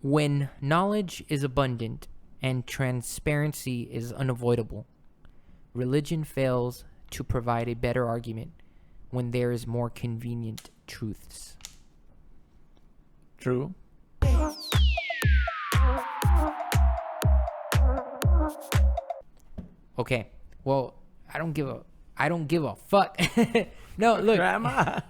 When knowledge is abundant and transparency is unavoidable, religion fails to provide a better argument when there is more convenient truths. True. Okay. Well, I don't give a fuck. No, look. Grandma.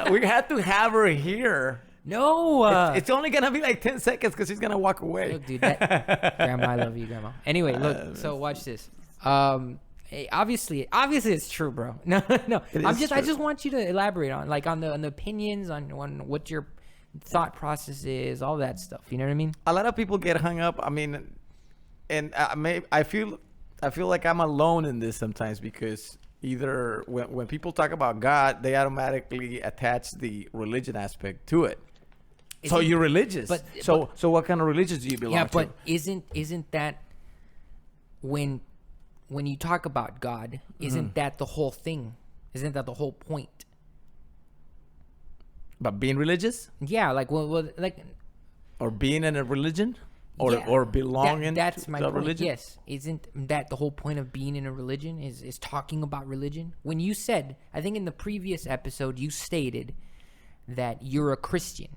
We had to have her here. No. It's only gonna be like 10 seconds because she's gonna walk away. Look, dude. Grandma, I love you, Grandma. Anyway, look. So watch this. Obviously it's true, bro. No. I just want you to elaborate on the opinions on what your thought process is, all that stuff. You know what I mean? A lot of people get hung up. I mean, and I feel like I'm alone in this sometimes because either when people talk about God, they automatically attach the religion aspect to it. So you're religious. So what kind of religion do you belong to? Yeah, but isn't that when you talk about God, isn't that the whole thing? Isn't that the whole point? But being religious? Yeah, like Or being in a religion? Or belonging that's to my the point. religion? Yes. Isn't that the whole point of being in a religion is talking about religion? When you said, I think in the previous episode you stated that you're a Christian.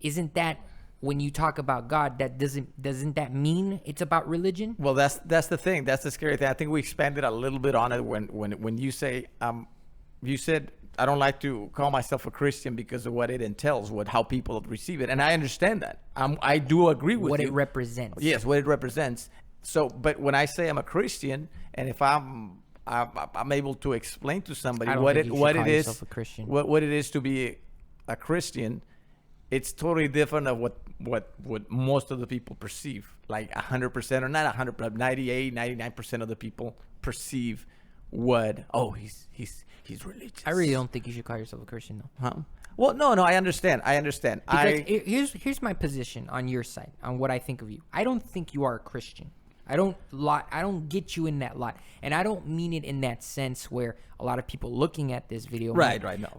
Isn't that when you talk about God, that doesn't that mean it's about religion? Well, that's the thing. That's the scary thing. I think we expanded a little bit on it when you say you said I don't like to call myself a Christian because of what it entails, how people receive it, and I understand that. I do agree with what you. it represents. Yes, what it represents. So, but when I say I'm a Christian, and if I'm able to explain to somebody what it is, what it is to be a Christian, it's totally different of what most of the people perceive. Like 100%, or not 100, but 98, 99% of the people perceive he's religious. I really don't think you should call yourself a Christian, though. Huh? Well, no, I understand. Because here's my position on your side, on what I think of you. I don't think you are a Christian. I don't get you in that lot, and I don't mean it in that sense where a lot of people looking at this video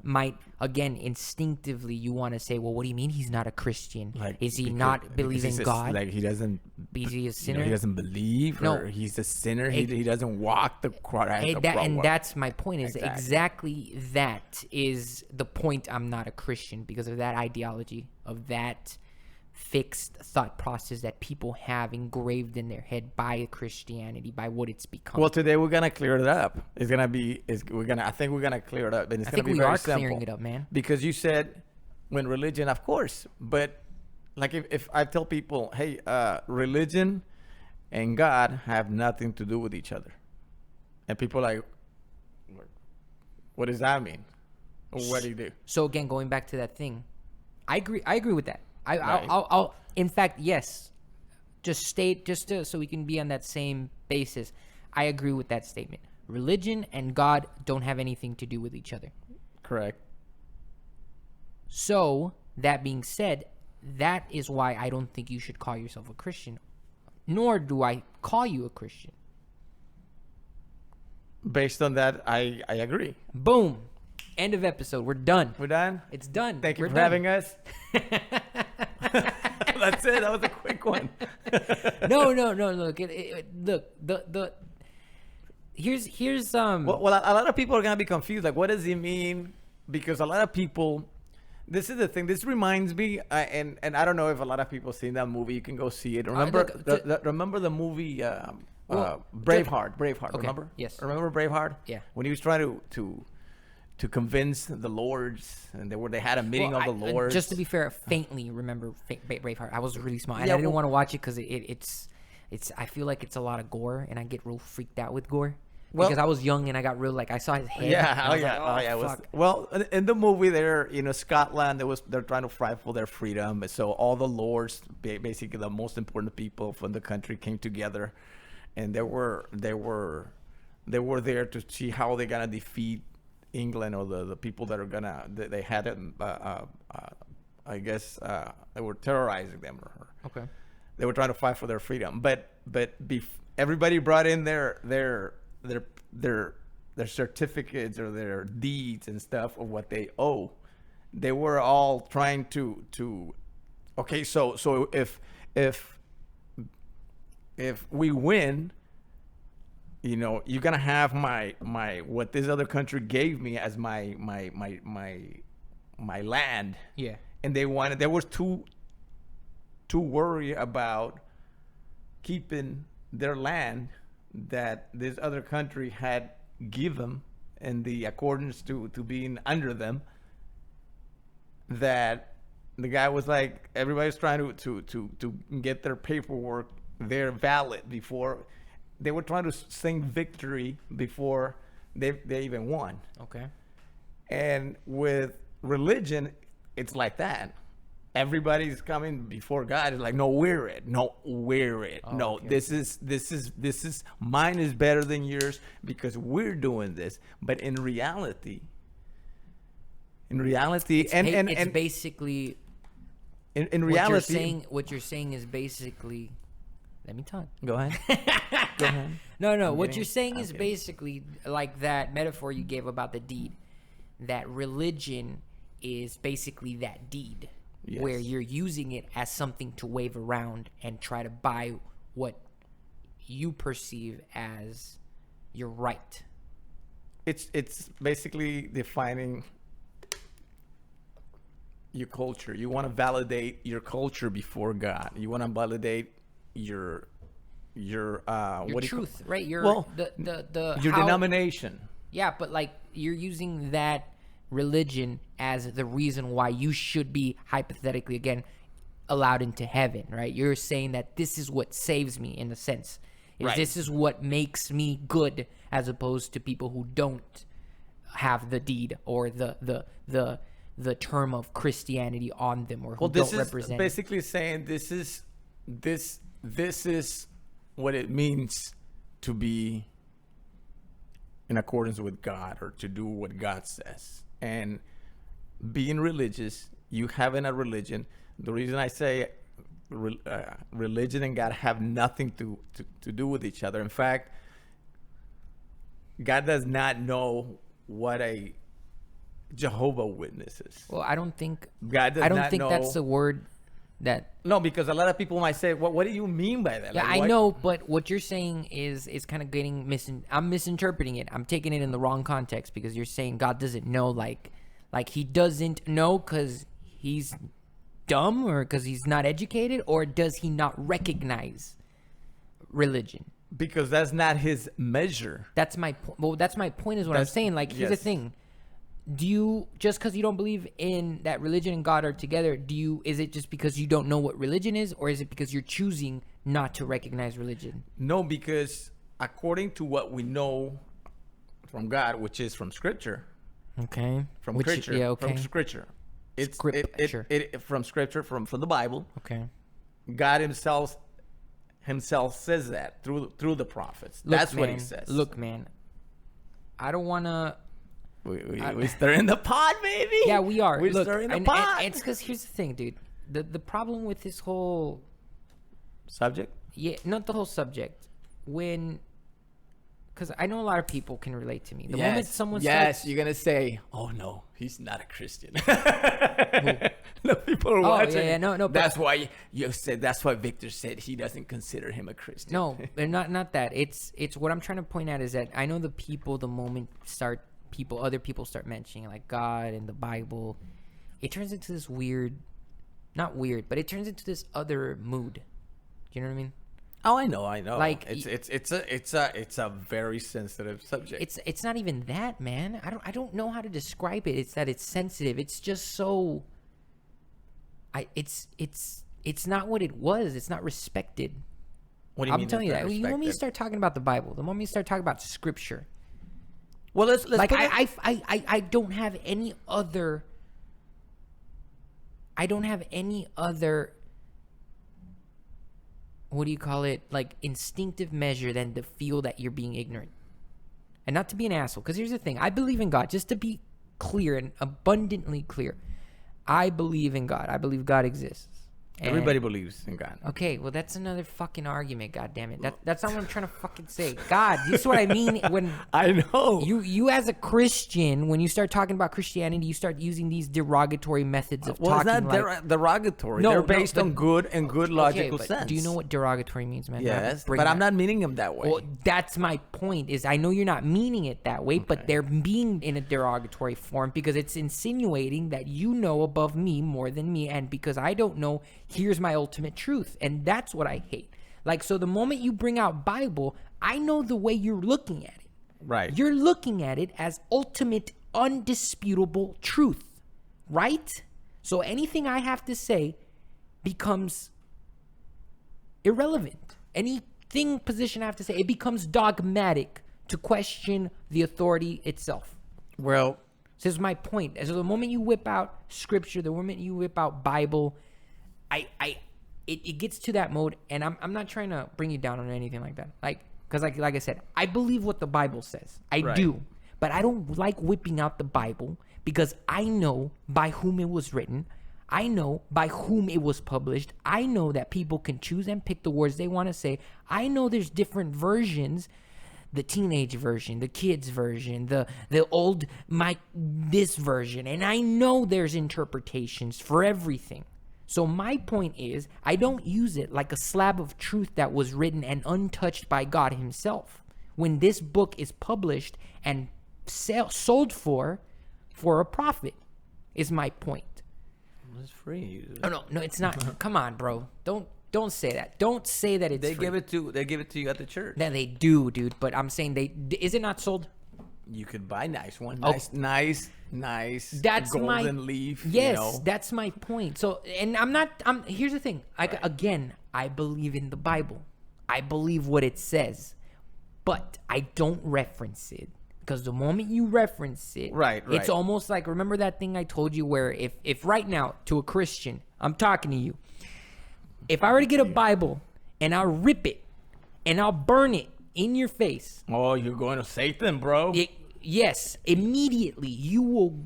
might again instinctively you want to say, well, what do you mean he's not a Christian? Is he not believing God? Like he doesn't. Is he a sinner? He doesn't believe, or he's a sinner. He doesn't walk the and that's my point. Is exactly that is the point. I'm not a Christian because of that ideology, of that fixed thought process that people have engraved in their head by Christianity, by what it's become. Well, today we're gonna clear it up. I think we're gonna clear it up, and it's gonna be very simple. Clearing it up, man. Because you said when religion, of course, but like if I tell people, hey, religion and God have nothing to do with each other, and people are like, what does that mean? What do you do? So again, going back to that thing, I agree with that. I'll in fact, yes. So we can be on that same basis. I agree with that statement. Religion and God don't have anything to do with each other. Correct. So, that being said, that is why I don't think you should call yourself a Christian. Nor do I call you a Christian. Based on that, I agree. Boom. End of episode. We're done. We're done? It's done. Thank you for having us. That's it. That was a quick one. No. Look, here's Well, a lot of people are gonna be confused. Like, what does he mean? Because a lot of people. This is the thing. This reminds me, and I don't know if a lot of people seen that movie. You can go see it. Remember, remember the movie Braveheart. Braveheart. Okay. Remember? Yes. Remember Braveheart? Yeah. When he was trying to convince the lords, and they had a meeting of the lords. Just to be fair, faintly remember Braveheart. I was really small. I didn't want to watch it because it's. I feel like it's a lot of gore, and I get real freaked out with gore. Because I was young and I got real I saw his head. Yeah. Well, in the movie there, Scotland, they're trying to fight for their freedom. So all the lords, basically the most important people from the country, came together, and they were there to see how they're gonna defeat England, or the people that are gonna they had I guess they were terrorizing them. Okay. They were trying to fight for their freedom, but everybody brought in their certificates or their deeds and stuff of what they owe. they were all trying to okay, so if we win, you're gonna have my what this other country gave me as my land. Yeah. And they was too worried about keeping their land that this other country had given in the accordance to being under them, that the guy was like, everybody's trying to get their paperwork there valid before they were trying to sing victory before they even won. Okay. And with religion, it's like that. Everybody's coming before God. It's like, no, we're it. No, we're it. Oh, no, okay. this is mine is better than yours because we're doing this. But in reality, It's basically in reality, what you're saying is basically. Let me talk. Go ahead. Go ahead. No. What you're saying is basically like that metaphor you gave about the deed. That religion is basically that deed, Yes. where you're using it as something to wave around and try to buy what you perceive as your right. It's basically defining your culture. You want to validate your culture before God. You want to validate your Your what do you truth, right? Your Well, your how- denomination. Yeah, but like you're using that religion as the reason why you should be hypothetically again allowed into heaven, right? You're saying that this is what saves me in a sense. Right. This is what makes me good as opposed to people who don't have the deed or the term of Christianity on them or who Well, this don't is represent it. basically saying this is what it means to be in accordance with God or to do what God says. And being religious, you having a religion, the reason I say religion and God have nothing to do with each other. In fact, God does not know what a Jehovah Witness is. Well, I don't think God does I don't not think know. that's the word that No, because a lot of people might say, what do you mean by that? Yeah, Like, I what- know, but what you're saying is kind of getting I'm misinterpreting it. I'm taking it in the wrong context because you're saying God doesn't know, like he doesn't know because he's dumb or because he's not educated, or does he not recognize religion? Because that's not his measure. That's my point. Well, that's my point is what I'm That's- saying. Like, here's the yes. thing. Do you, just because you don't believe in that religion and God are together, is it just because you don't know what religion is, or is it because you're choosing not to recognize religion? No, because according to what we know from God, which is from Scripture, Okay. from Which, Scripture, yeah, okay. from Scripture, it's Scripture. from Scripture, from the Bible. Okay. God Himself says that through the prophets. Look, That's what He man, says. Look, man. I don't want to. we stirring the pot, baby. Yeah, we are. We're Look, stirring the and pot. it's because here's the thing, dude. The problem with this whole, Subject. yeah, not the whole subject. Because I know a lot of people can relate to me. The moment someone starts, you're gonna say, "Oh no, he's not a Christian." No, people are watching. yeah, no, but- That's why you said. That's why Victor said he doesn't consider him a Christian. no, they're not that. It's what I'm trying to point out is that I know the people. The moment other people start mentioning like God and the Bible, it turns into this weird, not weird, but it turns into this other mood. Do you know what I mean? Oh, I know. Like, it's a very sensitive subject. It's not even that, man. I don't know how to describe it. It's that it's sensitive. It's just so. It's not what it was. It's not respected. What do you I'm mean? telling you that's that. not The moment you respected? start talking about the Bible, the moment you start talking about Scripture, Well, let's like put it- I don't have any other. I don't have any other. What do you call it? Like instinctive measure than to feel that you're being ignorant, and not to be an asshole. Because here's the thing: I believe in God. Just to be clear and abundantly clear, I believe in God. I believe God exists. Everybody believes in God. Okay, well, that's another fucking argument. God damn it. That's not what I'm trying to fucking say. God, this is what I mean when I know. you as a Christian, when you start talking about Christianity, you start using these derogatory methods of talking. It's not derogatory. No, They're no, based on good and good logical but sense. do you know what derogatory means, man? Yes, but I'm not meaning them that way. Well, that's my point. Is I know you're not meaning it that way, but they're being in a derogatory form because it's insinuating that you know above me more than me, and because I don't know, here's my ultimate truth, and that's what I hate. Like, so the moment you bring out Bible, I know the way you're looking at it. Right. You're looking at it as ultimate, undisputable truth, right? So anything I have to say becomes irrelevant. Anything position I have to say, it becomes dogmatic to question the authority itself. Well, this is my point. So the moment you whip out scripture, the moment you whip out Bible, it gets to that mode, and I'm not trying to bring you down on anything like that. Because like I said, I believe what the Bible says. I do. But I don't like whipping out the Bible because I know by whom it was written. I know by whom it was published. I know that people can choose and pick the words they want to say. I know there's different versions. The teenage version, the kids version, the old this version. And I know there's interpretations for everything. So my point is, I don't use it like a slab of truth that was written and untouched by God himself. When this book is published and sold for a profit, is my point. It's free. No, it's not. Come on, bro. Don't say that. Don't say that it's They free. give it to you at the church. That they do, dude. But I'm saying is it not sold? You could buy nice one. Oh. Nice That's golden leaf. Yes, you know? that's my point. So, and here's the thing. Again, I believe in the Bible. I believe what it says, but I don't reference it. Because the moment you reference it, right. It's almost like, remember that thing I told you where if right now to a Christian, I'm talking to you, if I were to get a Bible and I'll rip it and I'll burn it in your face. Oh, you're going to Satan, bro. Yes, immediately you will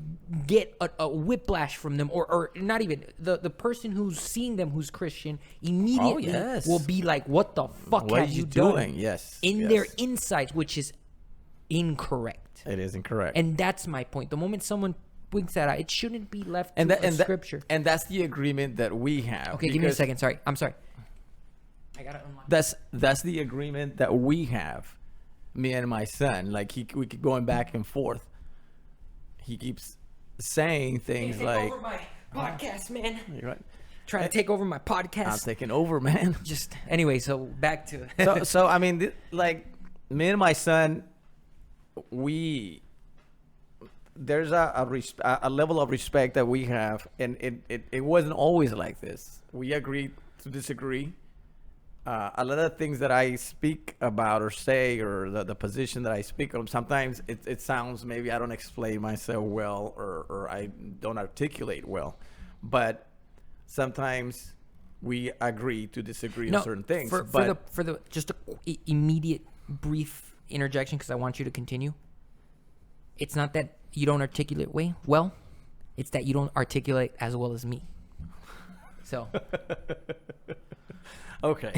get a whiplash from them, or not even the person who's seeing them who's Christian immediately will be like, what the fuck what have are you doing? done? Yes. In their insights, which is incorrect. It is incorrect. And that's my point. The moment someone brings that out, it shouldn't be left to scripture. And that's the agreement that we have. Okay, give me a second. Sorry. I'm sorry. I gotta unlock. That's the agreement that we have, me and my son. Like we keep going back and forth. He keeps saying things take like, over my podcast, man. You're right. Trying to take over my podcast. I'm taking over, man. Just anyway, so back to so I mean, like me and my son, there's a level of respect that we have, and it wasn't always like this. We agreed to disagree. A lot of things that I speak about or say, or the position that I speak on, sometimes it sounds, maybe I don't explain myself well, or I don't articulate well, but sometimes we agree to disagree on certain things. For the just a immediate brief interjection, because I want you to continue. It's not that you don't articulate well, it's that you don't articulate as well as me. So okay,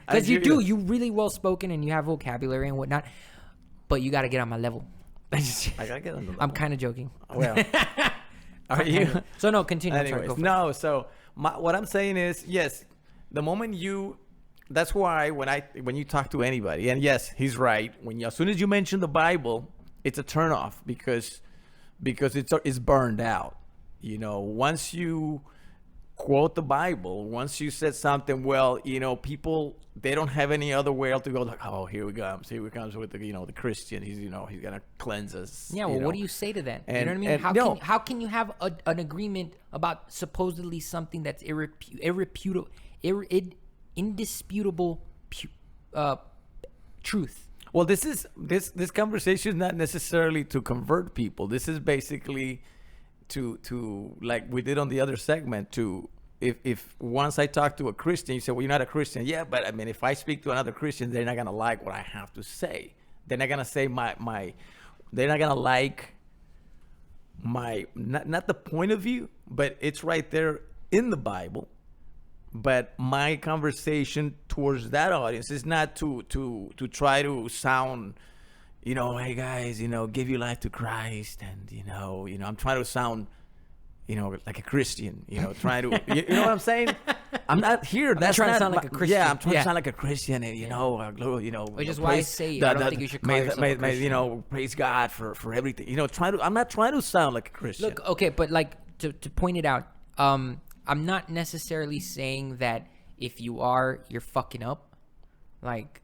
because you really well spoken and you have vocabulary and whatnot, but you got to get on my level. I gotta get on the level. I'm kind of joking. Well, are you? So no, continue. Anyways, no. So what I'm saying is, yes, the moment that's why when you talk to anybody, and yes, he's right. As soon as you mention the Bible, it's a turnoff because it's burned out. You know, once you quote the Bible, once you said something, well, you know, people, they don't have any other way else to go, like, oh, here we comes with the, you know, the Christian, he's gonna cleanse us. Yeah, well, what do you say to that? And, you know what I mean? How can you have an agreement about supposedly something that's indisputable truth? Well, this conversation is not necessarily to convert people. This is basically to like we did on the other segment, to if once I talk to a Christian, you say, well, you're not a Christian. Yeah, but I mean, if I speak to another Christian, they're not gonna like what I have to say. They're not gonna say they're not gonna like not the point of view, but it's right there in the Bible. But my conversation towards that audience is not to try to sound, hey guys, give your life to Christ, and I'm trying to sound, like a Christian, trying to, you know what I'm saying? I'm not here. That's trying to sound like a Christian. Yeah, I'm trying to sound like a Christian, and which is why I say I don't think you should call yourself a Christian. Praise God for everything. I'm not trying to sound like a Christian. Look, okay, but like to point it out, I'm not necessarily saying that if you are, you're fucking up. Like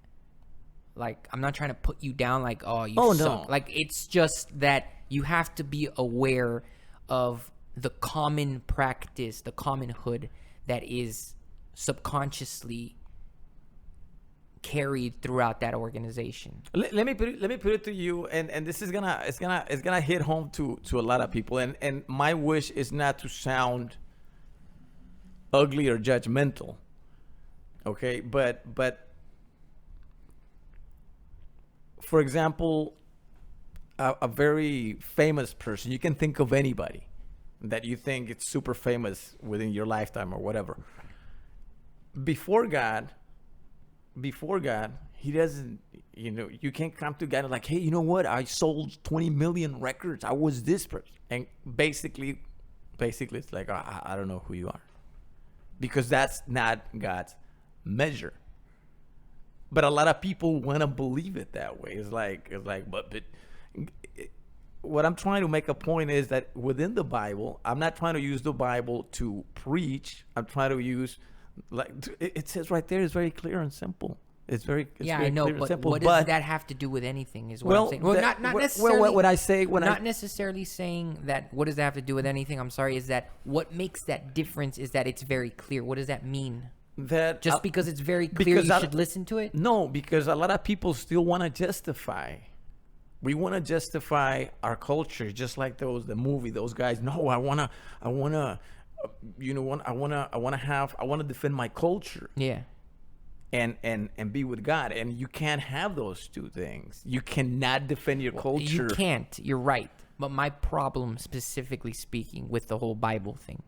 I'm not trying to put you down like, oh, you suck. No. Like, it's just that you have to be aware of the common practice, the commonhood that is subconsciously carried throughout that organization. Let me put it to you, and this is gonna hit home to a lot of people, and my wish is not to sound ugly or judgmental, okay? But for example, a very famous person, you can think of anybody that you think it's super famous within your lifetime or whatever. Before God, he doesn't, you can't come to God and like, hey, you know what? I sold 20 million records. I was this person. And basically it's like, I don't know who you are. Because that's not God's measure. But a lot of people want to believe it that way. It's like, but what I'm trying to make a point is that within the Bible, I'm not trying to use the Bible to preach. I'm trying to use, like it says right there, it's very clear and simple. It's very I know, clear and but simple. what does that have to do with anything? Is what I'm saying. Well, not necessarily. Well, what I say necessarily saying that. What does that have to do with anything? I'm sorry. Is that what makes that difference? Is that it's very clear. What does that mean? That just because it's very clear, you should listen to it? No, because a lot of people still want to justify. We want to justify our culture, just like the movie, those guys. No, I wanna defend my culture. Yeah. And be with God, and you can't have those two things. You cannot defend your culture. You can't. You're right. But my problem, specifically speaking, with the whole Bible thing,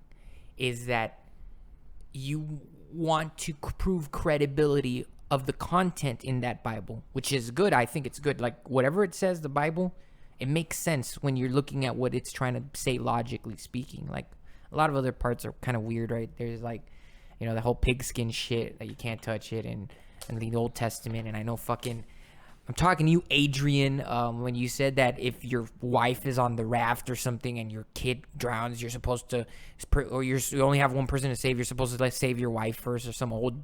is that you want to prove credibility of the content in that Bible, which is good. I think it's good. Like, whatever it says, the Bible, it makes sense when you're looking at what it's trying to say, logically speaking. Like, a lot of other parts are kind of weird, right? There's like, the whole pigskin shit that you can't touch it, and the Old Testament. And I know I'm talking to you, Adrian, when you said that if your wife is on the raft or something and your kid drowns, you're supposed to, or you only have one person to save, you're supposed to say your wife first, or some old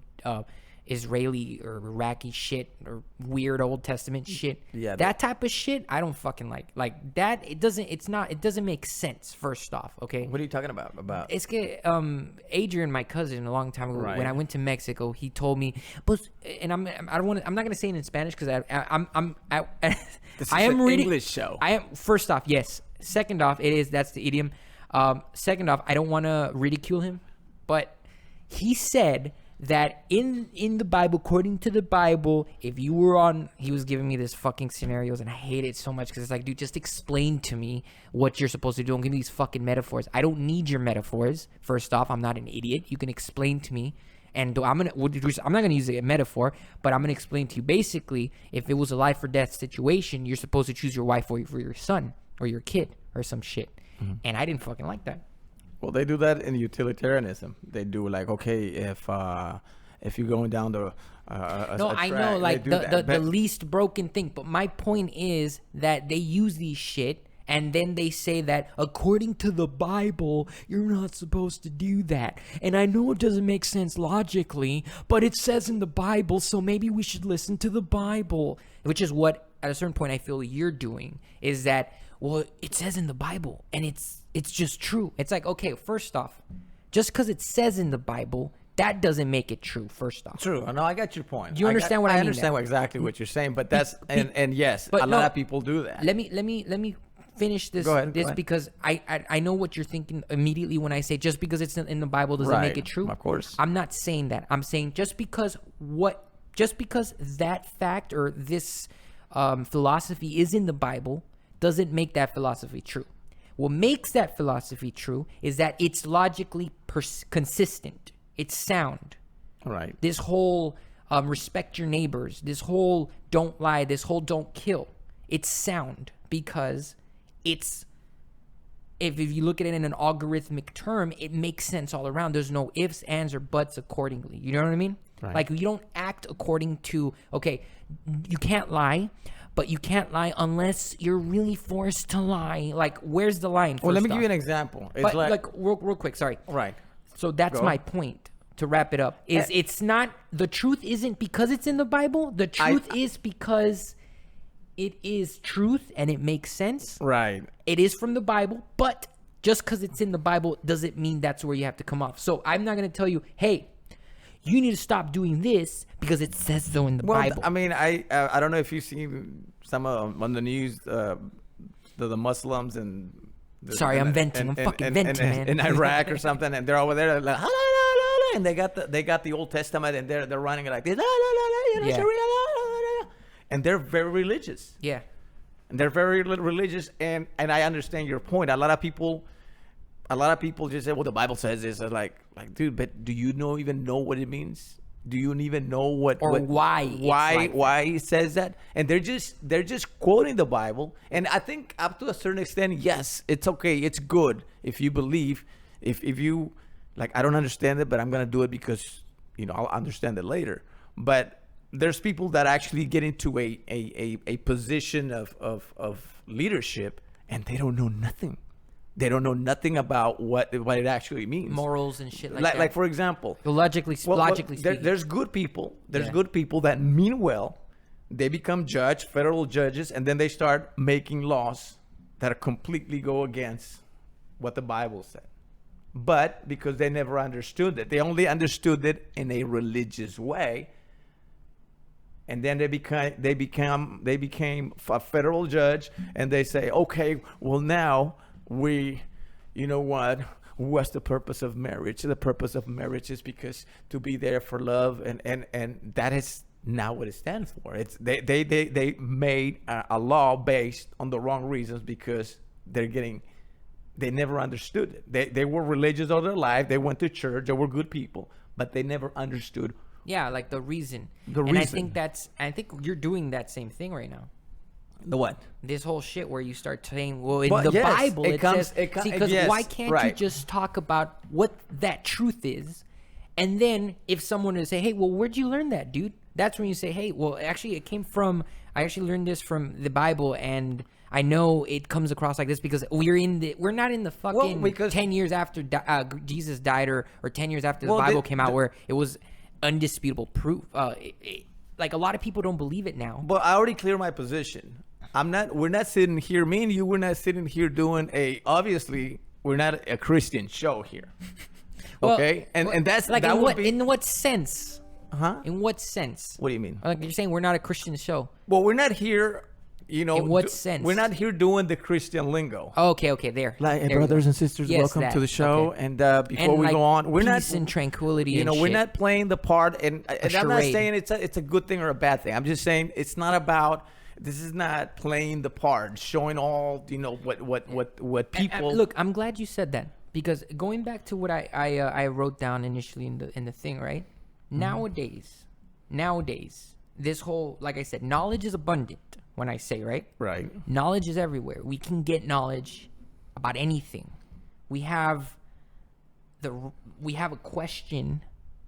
Israeli or Iraqi shit or weird Old Testament shit. Yeah, that type of shit I don't fucking like. Like that, it doesn't make sense. First off, okay. What are you talking about? It's Adrian, my cousin, a long time ago, right, when I went to Mexico, he told me, and I'm not gonna say it in Spanish because I am reading English show. I am, first off, yes. Second off, that's the idiom. Second off, I don't want to ridicule him, but he said that in the Bible, according to the Bible, if you were he was giving me this fucking scenarios, and I hate it so much because it's like, dude, just explain to me what you're supposed to do. Don't give me these fucking metaphors. I don't need your metaphors. First off, I'm not an idiot. You can explain to me, and I'm not gonna use a metaphor, but I'm gonna explain to you. Basically, if it was a life or death situation, you're supposed to choose your wife for your son or your kid or some shit. Mm-hmm. And I didn't fucking like that. Well, they do that in utilitarianism. They do like, okay, if you're going down the I know, like the least broken thing. But my point is that they use these shit, and then they say that according to the Bible, you're not supposed to do that. And I know it doesn't make sense logically, but it says in the Bible, so maybe we should listen to the Bible. Which is what, at a certain point, I feel you're doing, is that, well, it says in the Bible, and it's just true. It's like, okay, first off, just because it says in the Bible, that doesn't make it true. First off, true. No, I got your point. Do you understand what I mean? I understand exactly what you're saying, but that's and yes, a lot of people do that. Let me finish this. Go ahead. Because I know what you're thinking immediately when I say just because it's in the Bible doesn't make it true. Of course, I'm not saying that. I'm saying just because that fact or this philosophy is in the Bible doesn't make that philosophy true. What makes that philosophy true is that it's logically consistent. It's sound. Right. This whole respect your neighbors, this whole don't lie, this whole don't kill. It's sound because it's, if you look at it in an algorithmic term, it makes sense all around. There's no ifs, ands, or buts accordingly. You know what I mean? Right. Like, you don't act according to, okay, you can't lie, but you can't lie unless you're really forced to lie. Like, where's the line? Well, let me first give you off? an example. It's But like real quick, sorry. right. So that's Go. my point to wrap it up. Is it's not, the truth isn't because it's in the Bible. The truth is because it is truth and it makes sense. Right. It is from the Bible, but just because it's in the Bible doesn't mean that's where you have to come off. So I'm not going to tell you, hey, you need to stop doing this because it says so in the Bible. I mean, I don't know if you've seen some on the news, the Muslims and. Sorry, I'm venting. I'm fucking venting, man. In Iraq or something, and they're over there like, la, la, la, la, and they got the Old Testament, and they're running it like this, la, la, la, la, you know, Yeah. Sharia, la, la, la, la. And they're very religious. Yeah. And they're very religious, and I understand your point. A lot of people just say, well, the Bible says this. I'm like, dude, but do you even know what it means? Do you even know why it says that? And they're just quoting the Bible. And I think up to a certain extent, yes, it's okay. It's good if you believe, if you like, I don't understand it, but I'm going to do it because, I'll understand it later. But there's people that actually get into a position of leadership and they don't know nothing. They don't know nothing about what it actually means. Morals and shit like that. Like for example, logically speaking. there's good people. There's Yeah. good people that mean well. They become federal judges, and then they start making laws that completely go against what the Bible said. But because they never understood it, they only understood it in a religious way. And then they became a federal judge, and they say, okay, well now what's the purpose of marriage? The purpose of marriage is because to be there for love, and that is not what it stands for. It's they made a law based on the wrong reasons because they never understood it. They were religious all their life. They went to church. They were good people, but they never understood. Yeah, like the reason. reason. I think you're doing that same thing right now. The what? This whole shit where you start saying, well, in Well, the yes, Bible it comes- says, it com- because yes, why can't you right. just talk about what that truth is, and then if someone would say, hey, well, where'd you learn that, dude? That's when you say, hey, well, actually, I actually learned this from the Bible, and I know it comes across like this because we're not in the fucking 10 years after Jesus died or 10 years after the Bible came out where it was undisputable proof. Like a lot of people don't believe it now. But I already cleared my position. We're not sitting here, me and you, we're not sitting here doing obviously, we're not a Christian show here. Okay? And that's like, that in what sense? Huh? In what sense? What do you mean? Like, you're saying we're not a Christian show. Well, we're not here, in what sense? We're not here doing the Christian lingo. Oh, okay, there. Like, hey, There you brothers go. and sisters, Yes, welcome that. to the show. Okay. And before we like, go on, we're peace not and tranquility. And we're shit. not playing the part. And I'm not charade. saying it's a good thing or a bad thing. I'm just saying it's not about. This is not playing the part, showing all what people. Look, I'm glad you said that because going back to what I wrote down initially in the thing, right? Mm-hmm. Nowadays, this whole, like I said, knowledge is abundant. When I say, right? Right. Knowledge is everywhere. We can get knowledge about anything. We have a question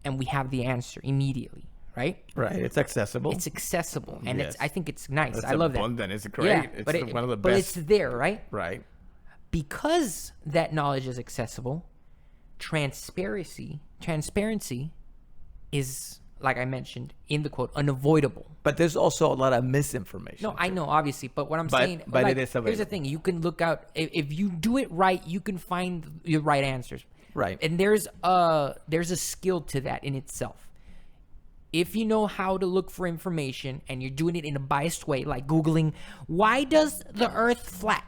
and we have the answer immediately, right? Right. It's accessible. It's accessible, and Yes. I think it's nice. It's I love abundant. that. It's great. Yeah, It's one of the but best. it's there, right? Right. Because that knowledge is accessible, transparency is, like I mentioned in the quote, unavoidable. But there's also a lot of misinformation. No, I know, obviously, but what I'm saying, but like, it is here's the available. thing: you can look out if you do it right, you can find your right answers. Right. And there's a skill to that in itself. If you know how to look for information and you're doing it in a biased way, like Googling, why does the earth flat?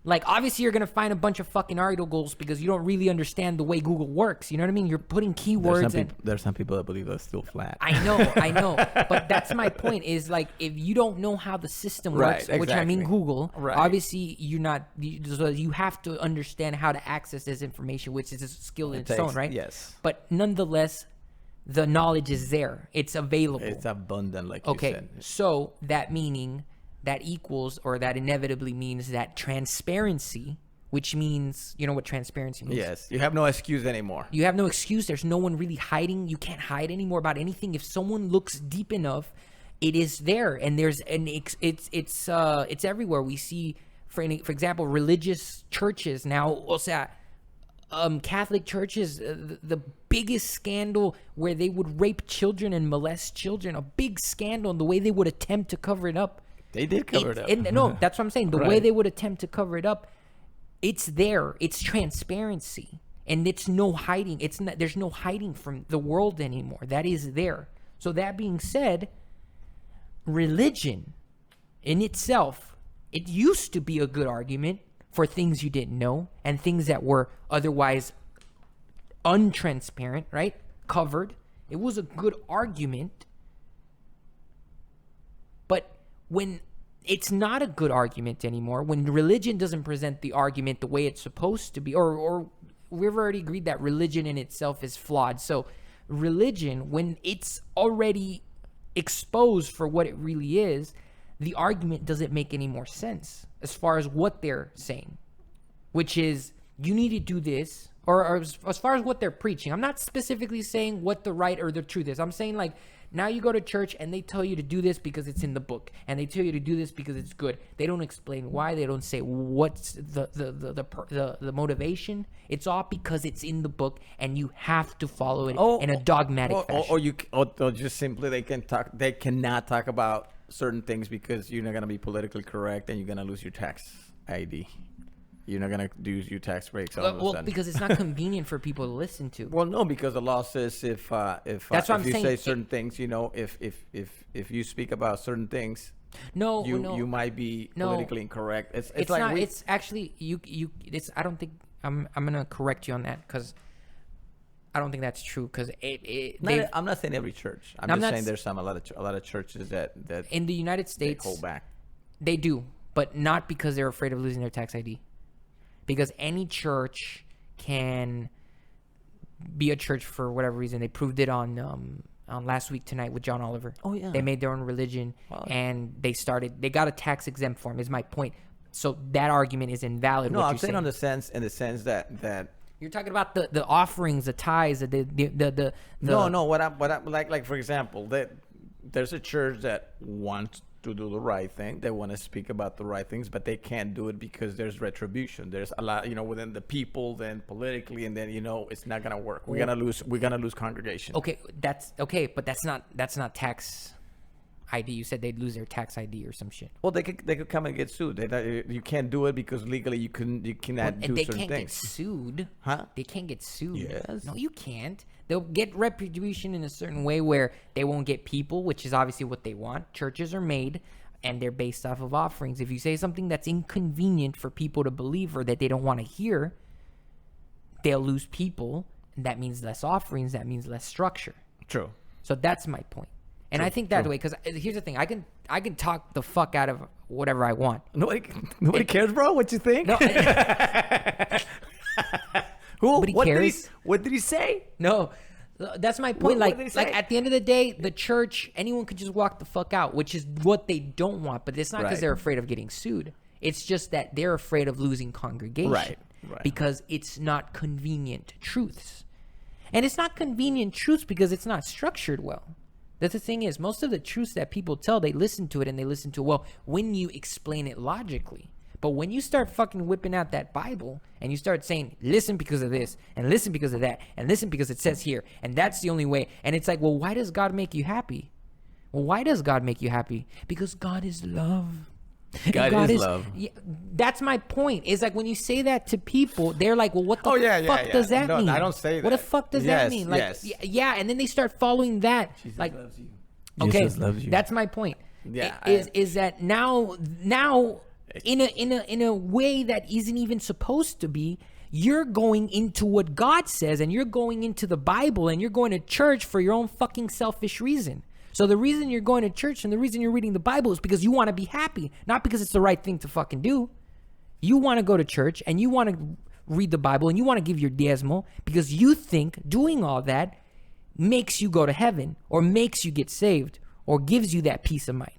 Like, obviously, you're going to find a bunch of fucking articles because you don't really understand the way Google works. You know what I mean? You're putting keywords. There's some people that believe that's still flat. I know. But that's my point is, like, if you don't know how the system works, which I mean Google, obviously, you have to understand how to access this information, which is a skill in its own, right? Yes. But nonetheless, the knowledge is there. It's available. It's abundant, like you said. Okay, so that meaning... that equals, or that inevitably means that transparency, which means, you know what transparency means? Yes, you have no excuse anymore. You have no excuse. There's no one really hiding. You can't hide anymore about anything. If someone looks deep enough, it is there, and it's everywhere. We see, for example, religious churches now. Also, Catholic churches, the biggest scandal where they would rape children and molest children, a big scandal, and the way they would attempt to cover it up. They did cover it up. No, that's what I'm saying. The way they would attempt to cover it up, it's there. It's transparency, and it's no hiding. It's not. There's no hiding from the world anymore. That is there. So that being said, religion, in itself, it used to be a good argument for things you didn't know and things that were otherwise untransparent, right? Covered. It was a good argument, but when it's not a good argument anymore, when religion doesn't present the argument the way it's supposed to be, or we've already agreed that religion in itself is flawed. So religion, when it's already exposed for what it really is, the argument doesn't make any more sense as far as what they're saying, which is you need to do this, or as far as what they're preaching. I'm not specifically saying what the right or the truth is. I'm saying, like, now you go to church and they tell you to do this because it's in the book, and they tell you to do this because it's good. They don't explain why. They don't say what's the motivation. It's all because it's in the book, and you have to follow it in a dogmatic fashion. Or just simply they cannot talk about certain things because you're not gonna be politically correct and you're gonna lose your tax ID. You're not gonna do your tax breaks. Because it's not convenient for people to listen to. Well, no, because the law says if you say certain things, you know, if you speak about certain things, you might be politically incorrect. It's like not. It's actually you. It's. I don't think I'm gonna correct you on that because I don't think that's true. Because I'm not saying every church. I'm just saying there's a lot of churches that in the United States hold back. They do, but not because they're afraid of losing their tax ID. Because any church can be a church for whatever reason. They proved it on Last Week Tonight with John Oliver. Oh, yeah. They made their own religion, and they got a tax exempt form, is my point. So that argument is invalid. No, I'm saying in the sense that you're talking about the offerings, the tithes, the No, what I like for example, there's a church that wants to do the right thing. They want to speak about the right things, but they can't do it because there's retribution. There's a lot, within the people, then politically, and then it's not gonna work. We're gonna lose congregation. Okay, but that's not tax ID. You said they'd lose their tax ID or some shit. Well, they could come and get sued. You can't do it because legally you cannot do certain things. And they can't get sued. Huh? They can't get sued. Yes. No, you can't. They'll get retribution in a certain way where they won't get people, which is obviously what they want. Churches are made, and they're based off of offerings. If you say something that's inconvenient for people to believe or that they don't want to hear, they'll lose people, and that means less offerings. That means less structure. True. So that's my point. And I think that way, because here's the thing: I can talk the fuck out of whatever I want. Nobody cares, bro. What you think? No, nobody cares. What did he say? No, that's my point. What did he say? Like at the end of the day, the church, anyone could just walk the fuck out, which is what they don't want. But it's not because they're afraid of getting sued. It's just that they're afraid of losing congregation, right? Because it's not convenient truths, and it's not convenient truths because it's not structured well. That's the thing is, most of the truths that people tell, they listen to it and they listen to, well, when you explain it logically. But when you start fucking whipping out that Bible and you start saying, listen because of this and listen because of that and listen because it says here and that's the only way. And it's like, well, why does God make you happy? Well, why does God make you happy? Because God is love. God is love. Yeah, that's my point. Is like when you say that to people, they're like, "Well, what the fuck does that mean?" I don't say that. What the fuck does that mean? Like, yeah, and then they start following that. Jesus like, loves you. Okay, Jesus loves you. that's my point. Yeah, is that now in a way that isn't even supposed to be. You're going into what God says, and you're going into the Bible, and you're going to church for your own fucking selfish reason. So the reason you're going to church and the reason you're reading the Bible is because you want to be happy, not because it's the right thing to fucking do. You want to go to church and you want to read the Bible and you want to give your diezmo because you think doing all that makes you go to heaven or makes you get saved or gives you that peace of mind.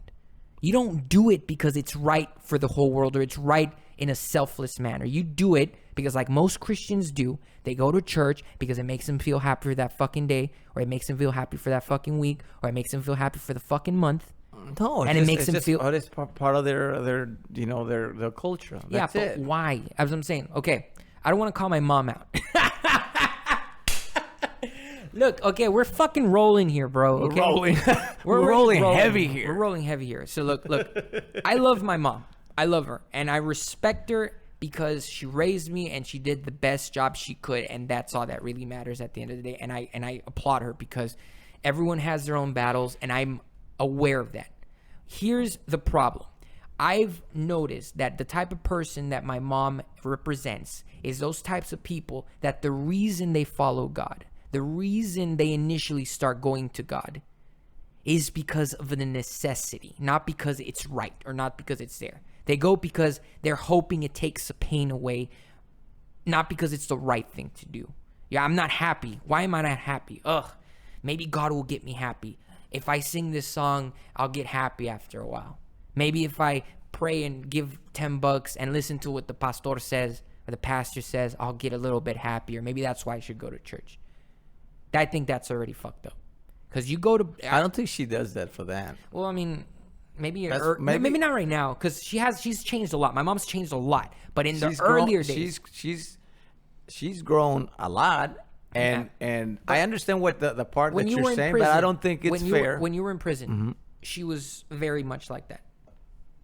You don't do it because it's right for the whole world or it's right in a selfless manner. You do it because, like most Christians do, they go to church because it makes them feel happy for that fucking day, or it makes them feel happy for that fucking week, or it makes them feel happy for the fucking month. No, and it makes them feel. It's part of their their culture. That's yeah, but why? As I'm saying, okay, I don't want to call my mom out. Look, okay, we're fucking rolling here, bro. Okay? We're rolling heavy here. We're rolling heavy here. So look, I love my mom. I love her, and I respect her because she raised me and she did the best job she could, and that's all that really matters at the end of the day. And I applaud her because everyone has their own battles, and I'm aware of that. Here's the problem. I've noticed that the type of person that my mom represents is those types of people that the reason they follow God, the reason they initially start going to God is because of the necessity, not because it's right or not because it's there. They go because they're hoping it takes the pain away, not because it's the right thing to do. Yeah, I'm not happy. Why am I not happy? Maybe God will get me happy. If I sing this song, I'll get happy after a while. Maybe if I pray and give $10 and listen to what the pastor says or the pastor says, I'll get a little bit happier. Maybe that's why I should go to church. I think that's already fucked up. Because you go to... I don't think she does that for that. Well, I mean... Maybe not right now, because she's changed a lot. My mom's changed a lot, but in the earlier days, she's grown a lot, and I understand what the part that you're saying, but I don't think it's fair. When you were in prison, she was very much like that.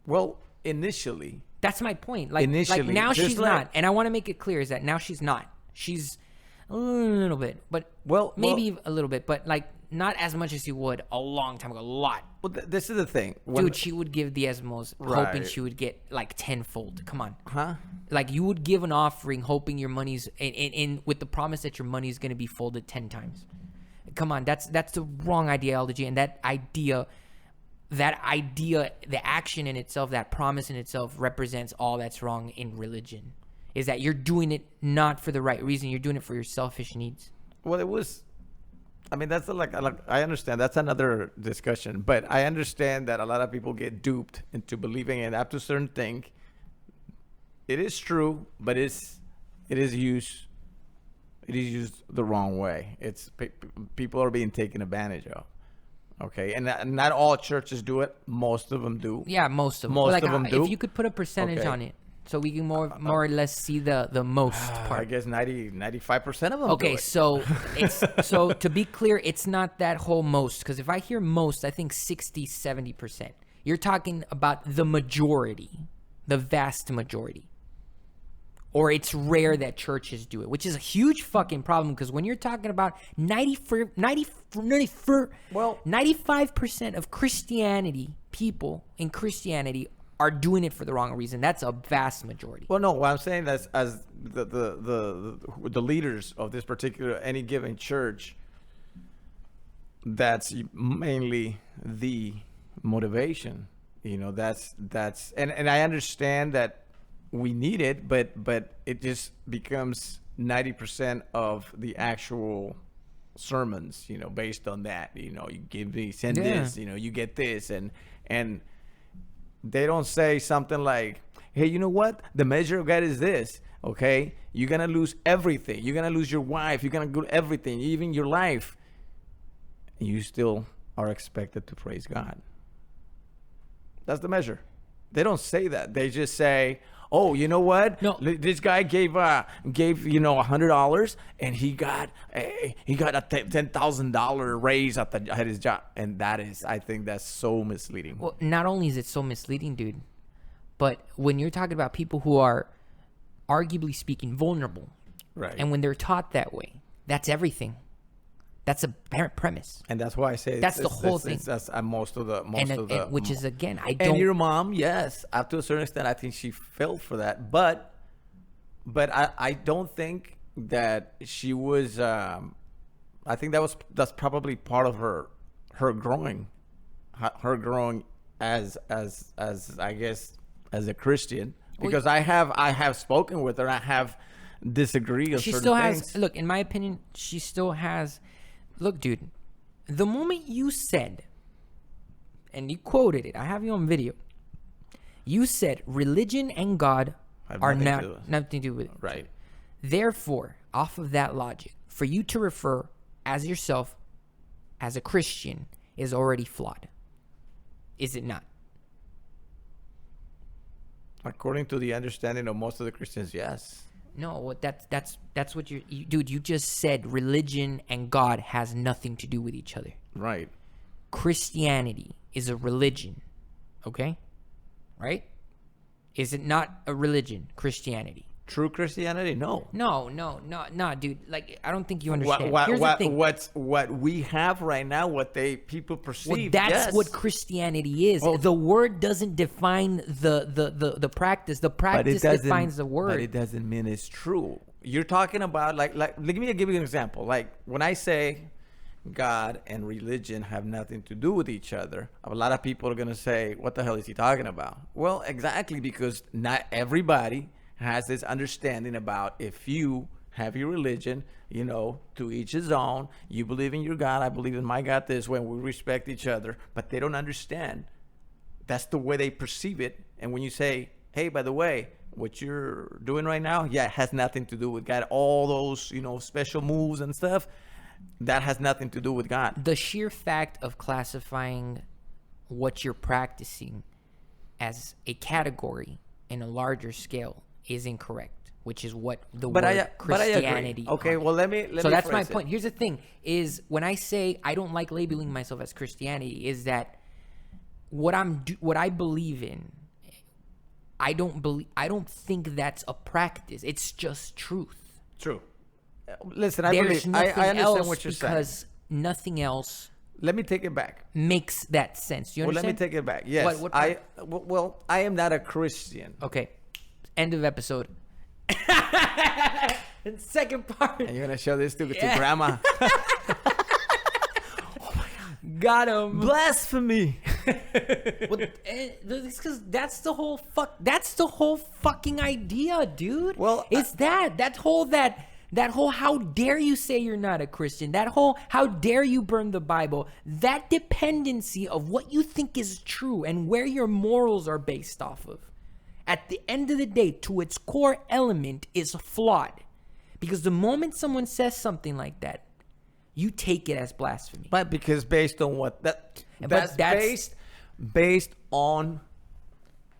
Well, initially, that's my point. Like now she's not, and I want to make it clear is that now she's not. She's a little bit, but maybe a little bit, but like. Not as much as you would a long time ago. A lot. Well, this is the thing. Dude, she would give diezmos hoping she would get like tenfold. Come on. Huh? Like you would give an offering hoping your money's in with the promise that your money is going to be folded 10 times. Come on. That's the wrong ideology. And that idea, the action in itself, that promise in itself represents all that's wrong in religion. Is that you're doing it not for the right reason. You're doing it for your selfish needs. Well, it was... I mean, that's like I understand. That's another discussion. But I understand that a lot of people get duped into believing it after a certain thing. It is true, but it is used the wrong way. It's people are being taken advantage of. Okay, and not all churches do it. Most of them do. Yeah, most of them. Most of them do. If you could put a percentage on it. So we can more or less see the most part. I guess 95% of them. Okay, do it. So to be clear, it's not that whole most, because if I hear most, I think 60-70%. You're talking about the majority, the vast majority. Or it's rare that churches do it, which is a huge fucking problem, because when you're talking about 95% of Christianity, people in Christianity are doing it for the wrong reason. That's a vast majority. Well, no, what I'm saying is, as the leaders of this particular any given church, that's mainly the motivation. You know, that's and I understand that we need it, but it just becomes 90% of the actual sermons. You know, based on that. You know, you give me this. You know, you get this, and they don't say something like, hey, you know what? The measure of God is this, okay? You're going to lose everything. You're going to lose your wife. You're going to lose everything, even your life. And you still are expected to praise God. That's the measure. They don't say that. They just say, oh, you know what? No. This guy gave $100, and he got a $10,000 raise at his job, and I think that's so misleading. Well, not only is it so misleading, dude, but when you're talking about people who are, arguably speaking, vulnerable, right? And when they're taught that way, that's everything. That's a premise. And that's why I say That's the whole thing. That's most of the Which is, again, I And don't. your mom, yes, up to a certain extent, I think she fell for that. But I don't think that she was. I think that's probably part of her growing, as I guess as a Christian, because I have spoken with her. I have disagreed on She certain still things. has. Look, in my opinion, she still has. Look, dude, the moment you said, and you quoted it, I have you on video. You said religion and God Have are nothing to do with it. nothing to do with it. Right. Therefore, off of that logic, for you to refer as yourself as a Christian is already flawed. Is it not? According to the understanding of most of the Christians, yes. No, that's what dude. You just said religion and God has nothing to do with each other. Right. Christianity is a religion, okay? Right? Is it not a religion, Christianity? True Christianity? No. No, dude. Like, I don't think you understand. Here's the What thing. what we have right now, what people perceive. Well, that's yes. what Christianity is. Oh. The word doesn't define the practice. The practice defines the word. But it doesn't mean it's true. You're talking about like let me give you an example. Like when I say God and religion have nothing to do with each other, a lot of people are gonna say, "What the hell is he talking about?" Well, exactly, because not everybody has this understanding about if you have your religion, to each his own. You believe in your God, I believe in my God this way, and we respect each other. But they don't understand. That's the way they perceive it. And when you say, hey, by the way, what you're doing right now, it has nothing to do with God. All those, special moves and stuff, that has nothing to do with God. The sheer fact of classifying what you're practicing as a category in a larger scale is incorrect, which is what the word Christianity. But I agree. Okay, well let me. So that's my phrase it. point. Here's the thing: is when I say I don't like labeling myself as Christianity, is that what I believe in. I don't think that's a practice. It's just truth. True. Listen, There's I nothing understand else what you're because saying. nothing else Let me take it back. makes that sense. You Well, understand? let me take it back. Yes, What I am not a Christian. Okay. End of episode. And second part. And you're gonna show this to grandma. Got him. Blasphemy. Well, it's because that's the whole fucking idea, dude. Well, it's that whole how dare you say you're not a Christian, that whole how dare you burn the Bible, that dependency of what you think is true and where your morals are based off of, at the end of the day, to its core element, is flawed. Because the moment someone says something like that, you take it as blasphemy. But because based on what that's based on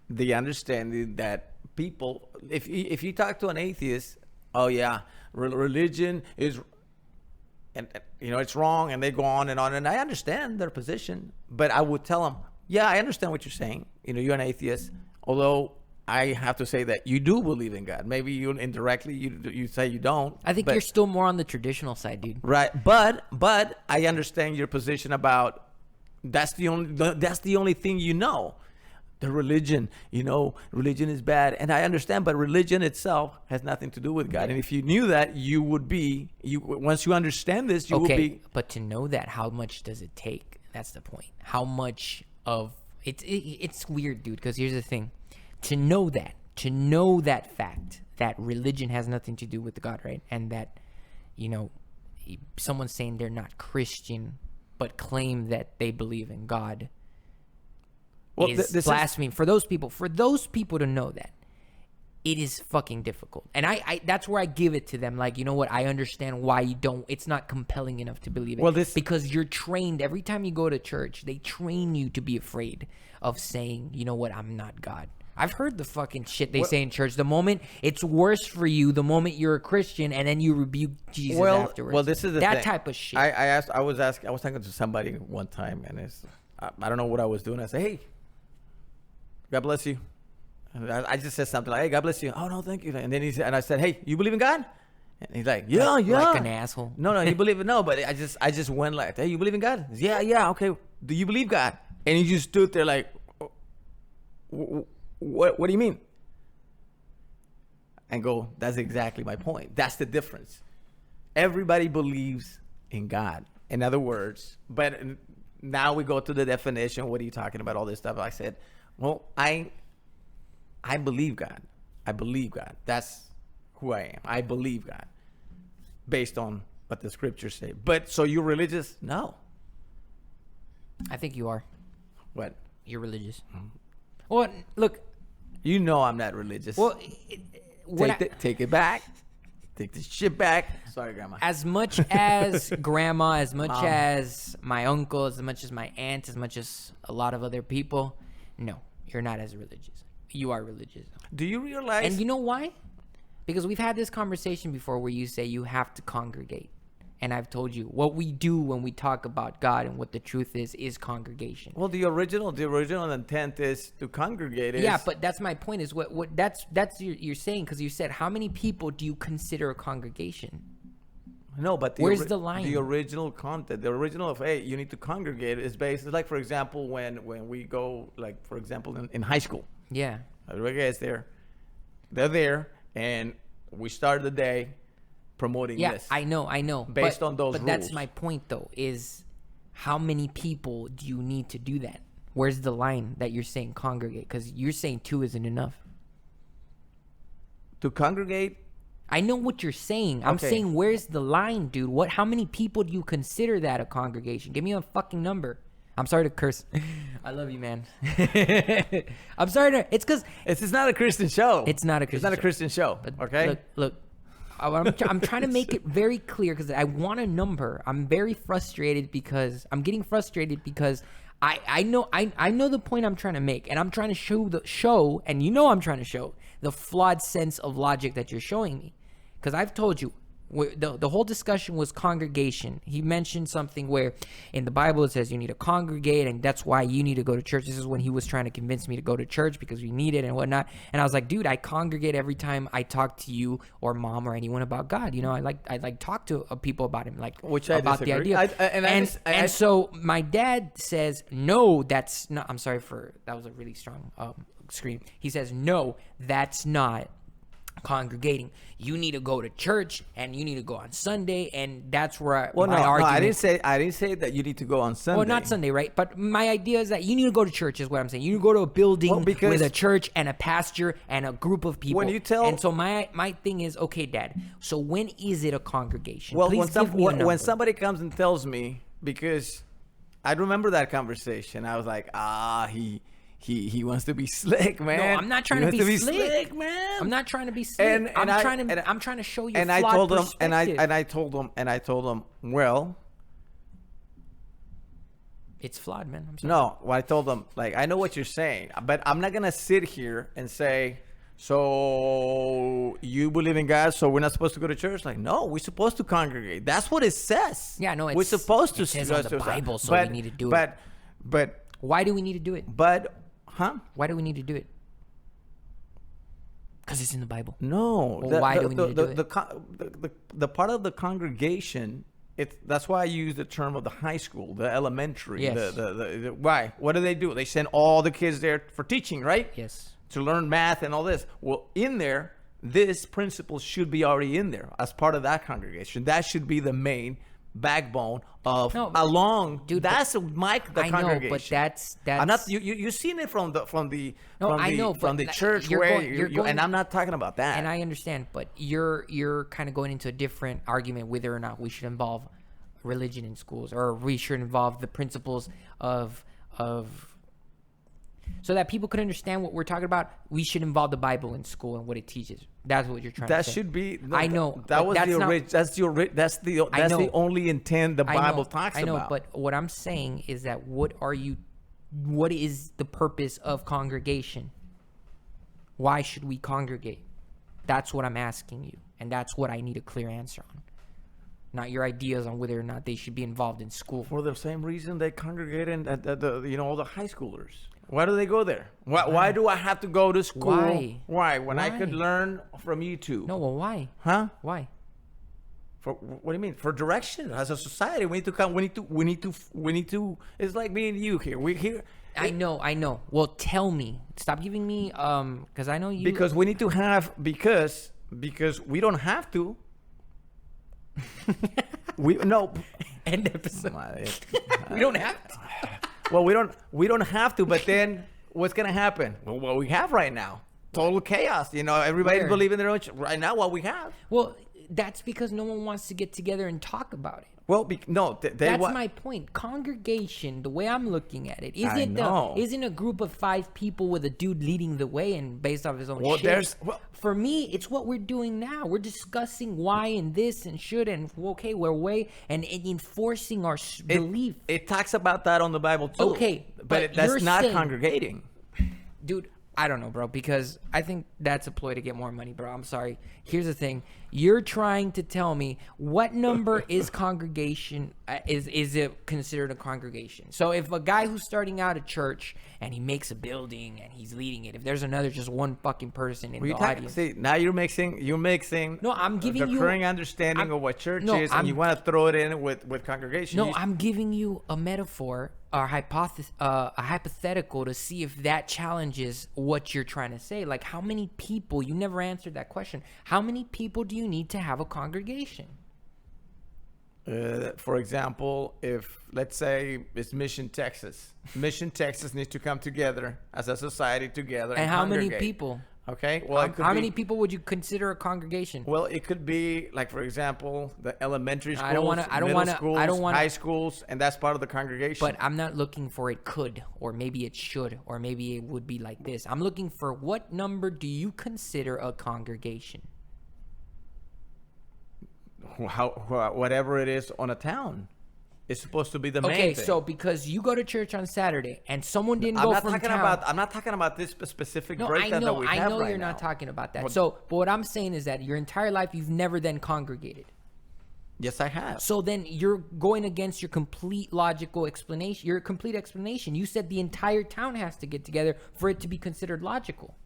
the understanding that people, if you talk to an atheist, oh yeah, religion is, and it's wrong, and they go on, and I understand their position, but I would tell them, yeah, I understand what you're saying. You're an atheist, although I have to say that you do believe in God. Maybe you indirectly you say you don't. I think you're still more on the traditional side, dude. Right, but I understand your position about that's the only thing the religion. Religion is bad, and I understand, but religion itself has nothing to do with God. And if you knew that, you would be once you understand this, you will be. But to know that, how much does it take? That's the point. How much of it's weird, dude. Because here's the thing. To know that fact, that religion has nothing to do with God, right? And that, someone saying they're not Christian, but claim that they believe in God is blasphemy. For those people to know that, it is fucking difficult. And I that's where I give it to them. Like, you know what? I understand why it's not compelling enough to believe it. Because you're trained, every time you go to church, they train you to be afraid of saying, you know what? I'm not God. I've heard the fucking shit they say in church. The moment it's worse for you, the moment you're a Christian, and then you rebuke Jesus afterwards. Well, this is the that thing. type of shit. I was talking to somebody one time, and I don't know what I was doing. I said, "Hey, God bless you." And I just said something like, "Hey, God bless you." "Oh no, thank you." And then I said, "Hey, you believe in God?" And he's like, yeah, yeah. Like an asshole. No, you believe it? No, but I just went like, hey, you believe in God? Yeah, okay. Do you believe God? And he just stood there like, what do you mean? And go, that's exactly my point. That's the difference. Everybody believes in God. In other words, but now we go to the definition. What are you talking about? All this stuff. I said, well, I believe God. I believe God. That's who I am. I believe God based on what the scriptures say. But so you're religious? No. I think you are. What? You're religious. Well, look. You know I'm not religious. Well, take it back. Take this shit back. Sorry, Grandma. As much as Grandma, as much as my uncle, as much as my aunt, as much as a lot of other people, no, you're not as religious. You are religious. Do you realize? And you know why? Because we've had this conversation before where you say you have to congregate. And I've told you what we do when we talk about God and what the truth is congregation. Well, the original intent is to congregate. Yeah, but that's my point. Is what that's you're saying, because you said how many people do you consider a congregation? No, but where's the line? The original content, the original of hey, you need to congregate is based. It's like, for example, when we go, like for example, in high school. Yeah. Everybody gets there. They're there, and we start the day promoting this. I know. Based on those rules. But that's my point, though, is how many people do you need to do that? Where's the line that you're saying congregate? Because you're saying 2 isn't enough. To congregate? I know what you're saying. I'm saying where's the line, dude? How many people do you consider that a congregation? Give me a fucking number. I'm sorry to curse. I love you, man. I'm sorry to... It's because... It's not a Christian show. It's not a Christian show. It's not a Christian show, okay? Look. I'm trying to make it very clear because I want a number. I'm very frustrated because I'm getting frustrated because I know the point I'm trying to make, and I'm trying to show, and you know I'm trying to show the flawed sense of logic that you're showing me, because I've told you the whole discussion was congregation. He mentioned something where in the Bible it says you need to congregate, and that's why you need to go to church. This is when he was trying to convince me to go to church because we need it and whatnot. And I was like, dude, I congregate every time I talk to you or mom or anyone about God. You know, I like talk to people about him, like which I about disagree. the idea. And so my dad says, no, that's not. I'm sorry for that was a really strong scream. He says, no, that's not congregating. You need to go to church and you need to go on Sunday, and that's where I didn't say that you need to go on Sunday. Well, not Sunday, right? But my idea is that you need to go to church is what I'm saying. You need to go to a building with a church and a pastor and a group of people. And so my thing is, okay, Dad, so when is it a congregation? Well, Please give me a number. when somebody comes and tells me, because I remember that conversation, I was like, he wants to be slick, man. No, I'm not trying to be slick, man. I'm not trying to be slick. I'm trying to show you. And I told him, and I told him, well, it's flawed, man. I'm sorry. No, well, I told him, like, I know what you're saying, but I'm not gonna sit here and say, so you believe in God, so we're not supposed to go to church? Like, no, we're supposed to congregate. That's what it says. Yeah, no, we're supposed to. It says on the Bible, so we need to do it. But why do we need to do it? Why do we need to do it? Because it's in the Bible. No. Well, why do we need to do it? The part of the congregation, that's why I use the term of the high school, the elementary. Yes. Why? What do? They send all the kids there for teaching, right? Yes. To learn math and all this. Well, in there, this principle should be already in there as part of that congregation. That should be the main backbone of dude, that's the congregation. I know, but that's I'm not you've seen it from the church and I'm not talking about that. And I understand, but you're kind of going into a different argument whether or not we should involve religion in schools, or we should involve the principles of so that people could understand what we're talking about. We should involve the Bible in school and what it teaches. That's what you're trying to say. That should be. I know. That's the only intent the Bible talks about. I know, but what I'm saying is that what is the purpose of congregation? Why should we congregate? That's what I'm asking you, and that's what I need a clear answer on. Not your ideas on whether or not they should be involved in school. For the same reason they congregate in all the high schoolers. Why do they go there? Why do I have to go to school? Why? When I could learn from YouTube? No, well, why? Huh? Why? For what do you mean? For direction as a society, we need to come. We need to. It's like me and you here. We're here. I know. Well, tell me. Stop giving me because I know you. Because we need to have because we don't have to. We no. End episode. We don't have to. Well, we don't have to. But then what's gonna happen? Well, what we have right now, total chaos. Everybody Where? believe in their own. Right now, what we have. Well, that's because no one wants to get together and talk about it. Well, That's my point. Congregation, the way I'm looking at it, isn't a group of 5 people with a dude leading the way and based off his own shit. For me, it's what we're doing now. We're discussing why and this and should and okay, we're way and enforcing our belief. It talks about that on the Bible too. Okay, but that's not congregating. Dude, I don't know, bro, because I think that's a ploy to get more money, bro. I'm sorry. Here's the thing. You're trying to tell me what number is congregation, is it considered a congregation? So if a guy who's starting out a church and he makes a building and he's leading it, if there's another just one fucking person in the audience. See, now you're mixing No, I'm giving the current understanding of what church is, and you want to throw it in with congregation. No, I'm giving you a metaphor or a hypothetical to see if that challenges what you're trying to say. Like, how many people, you never answered that question. How many people do you need to have a congregation? For example, if let's say it's Mission Texas needs to come together as a society together. And how many people? Okay. Well, how many people would you consider a congregation? Well, it could be like, for example, the elementary schools, schools, high schools, and that's part of the congregation. But I'm not looking for it could, or maybe it should, or maybe it would be like this. I'm looking for what number do you consider a congregation? Whatever it is on a town. It's supposed to be the main thing. Okay, so because you go to church on Saturday and someone didn't go from town. I'm not talking about this specific breakdown that we have right now. I know you're not talking about that. But what I'm saying is that your entire life you've never then congregated. Yes, I have. So then you're going against your complete logical explanation. Your complete explanation. You said the entire town has to get together for it to be considered logical.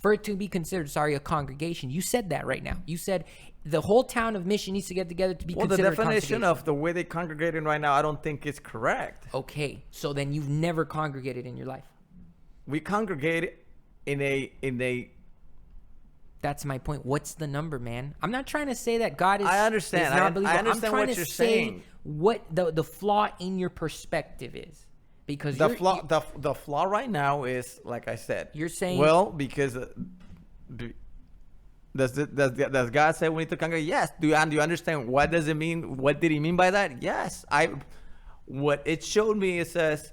For it to be considered, a congregation. You said that right now. You said the whole town of Mission needs to get together to be considered a congregation. Well, the definition of the way they congregate right now, I don't think is correct. Okay, so then you've never congregated in your life. We congregate in a. That's my point. What's the number, man? I'm not trying to say that God is. I understand. Is not I understand what you're saying. What the flaw in your perspective is. Because the flaw right now is, like I said, you're saying, well, because does God say we need to congregate? Yes. Do you understand what does it mean? What did he mean by that? Yes. What it showed me, it says,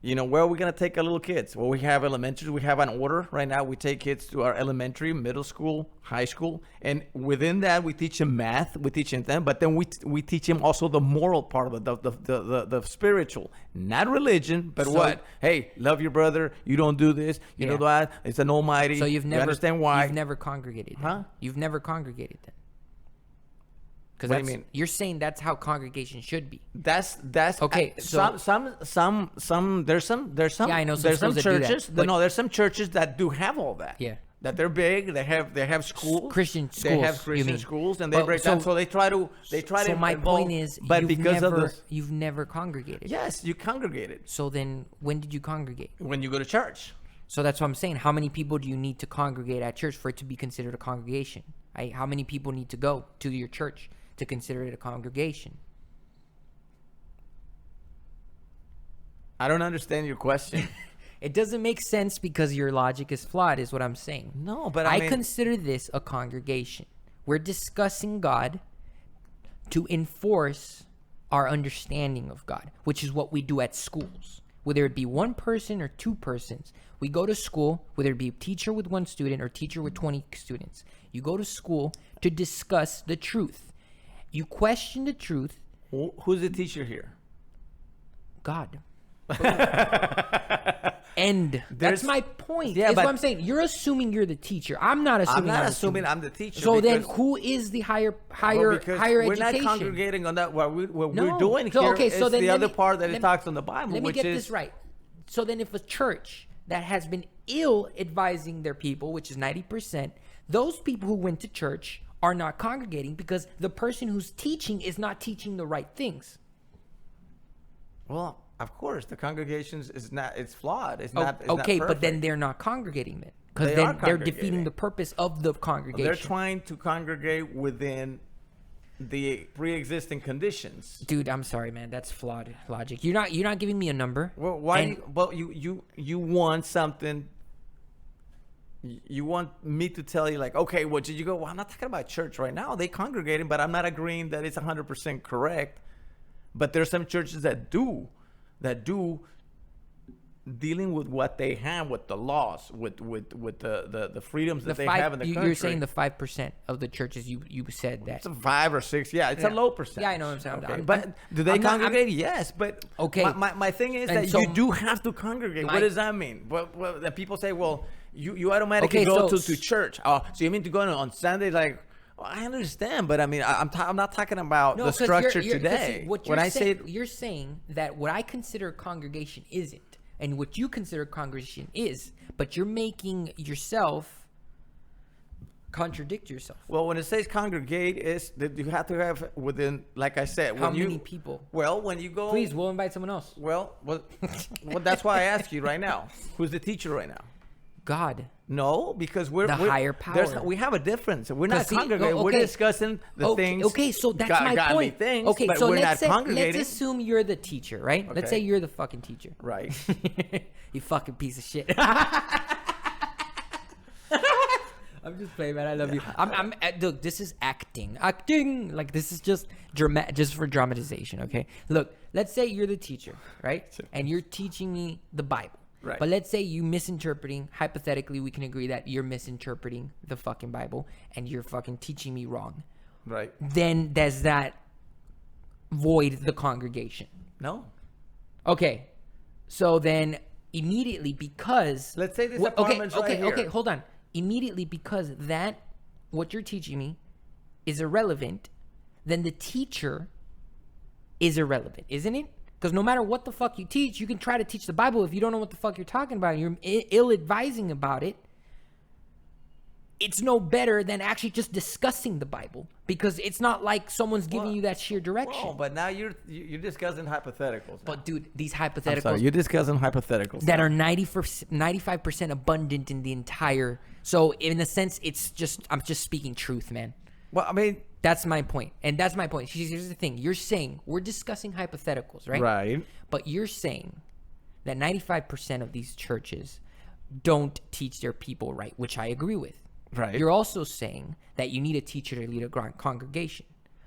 where are we going to take our little kids? Well, we have elementary. We have an order right now. We take kids to our elementary, middle school, high school. And within that, we teach them math. We teach them, but then we teach them also the moral part of it, the spiritual, not religion, but what? Hey, love your brother. You don't do this. You know that. It's an almighty. So you understand why. You've never congregated. Then. Huh? You've never congregated then. What do you mean? You're saying that's how congregation should be. That's okay. So some there's some yeah, I know there's some churches. There's some churches that do have all that. Yeah. That they're big. They have schools. Christian schools. They have Christian schools, and they break down. So they try to. So my point is, but you've never congregated. Yes, you congregated. So then, when did you congregate? When you go to church. So that's what I'm saying. How many people do you need to congregate at church for it to be considered a congregation? How many people need to go to your church to consider it a congregation? I don't understand your question. It doesn't make sense because your logic is flawed, is what I'm saying. No, but I consider this a congregation. We're discussing God to enforce our understanding of God, which is what we do at schools. Whether it be one person or two persons, we go to school, whether it be a teacher with one student or teacher with 20 students. You go to school to discuss the truth. You question the truth. Who's the teacher here? God. And that's my point. Yeah, that's what I'm saying. You're assuming you're the teacher. I'm not assuming. I'm not assuming I'm the teacher. So then, who is the higher education? We're not congregating on that. What we're doing here is the other part that it talks on the Bible. Let me get this right. So then, if a church that has been ill advising their people, which is 90%, those people who went to church are not congregating because the person who's teaching is not teaching the right things. Well, of course, the congregations is not. It's flawed. It's Oh, not. It's okay, not but then perfect. they're not congregating then, because They then are they're defeating congregating. the purpose of the congregation. They're trying to congregate within the pre-existing conditions. Dude, I'm sorry, man. That's flawed logic. You're not giving me a number. Well, why? And- Well, you want something. You want me to tell you, like, okay, what did you go? Well, I'm not talking about church right now. They congregating, but I'm not agreeing that it's 100% correct. But there's some churches that do dealing with what they have, with the laws, with the freedoms that they have in the country. You're saying the 5% of the churches you said that. It's a 5 or 6. Yeah, it's a low percentage. Yeah, I know what I'm saying. Okay. I'm- But do they I'm not- congregate? Yes, but Okay. My thing is And that so you do have to congregate. my- What does that mean? Well, that people say, well, you automatically Okay, go so- to church. Oh, so you mean to go on Sunday? Like, well, I understand, but I mean, I'm not talking about the 'cause structure you're- 'cause today. see, what When you're I say you're saying that what I consider congregation isn't, and what you consider congregation is, but you're making yourself contradict yourself. well, when it says congregate, is that you have to have within, like I said, How when you, many people? Well, when you go, Please, we'll invite someone else. Well, that's why I ask you right now. Who's the teacher right now? God. No, because we're The we're- higher power. We have a difference. We're not 'Cause see, congregating. okay. We're discussing the things. Okay, so that's my godly point. Things, okay, but so we're let's not congregating. let's assume you're the teacher, right? Let's say Okay. you're the fucking teacher. Right. You fucking piece of shit. I'm just playing, man. I love you. Look, this is acting. Like, this is just just for dramatization, okay? Look, let's say you're the teacher, right? And you're teaching me the Bible. Right. But let's say you misinterpreting, hypothetically, we can agree that you're misinterpreting the fucking Bible and you're fucking teaching me wrong. Right. Then does that void the congregation? No. Okay. So then immediately, because Let's say this okay, apartment's right here. okay, hold on. Immediately, because that what you're teaching me is irrelevant, then the teacher is irrelevant, isn't it? Because no matter what the fuck you teach, you can try to teach the Bible. If you don't know what the fuck you're talking about, you're ill-advising about it, it's no better than actually just discussing the Bible, because it's not like someone's giving you that sheer direction. Well, but now you're discussing hypotheticals. But dude, these I'm hypotheticals sorry, you're discussing hypotheticals. that are 95% abundant in the entire. So in a sense, I'm just speaking truth, man. Well, I mean, That's my point. And that's my point. Here's the thing. You're saying we're discussing hypotheticals, right? right. But you're saying that 95% of these churches don't teach their people right, which I agree with. Right. You're also saying that you need a teacher to lead a congregation.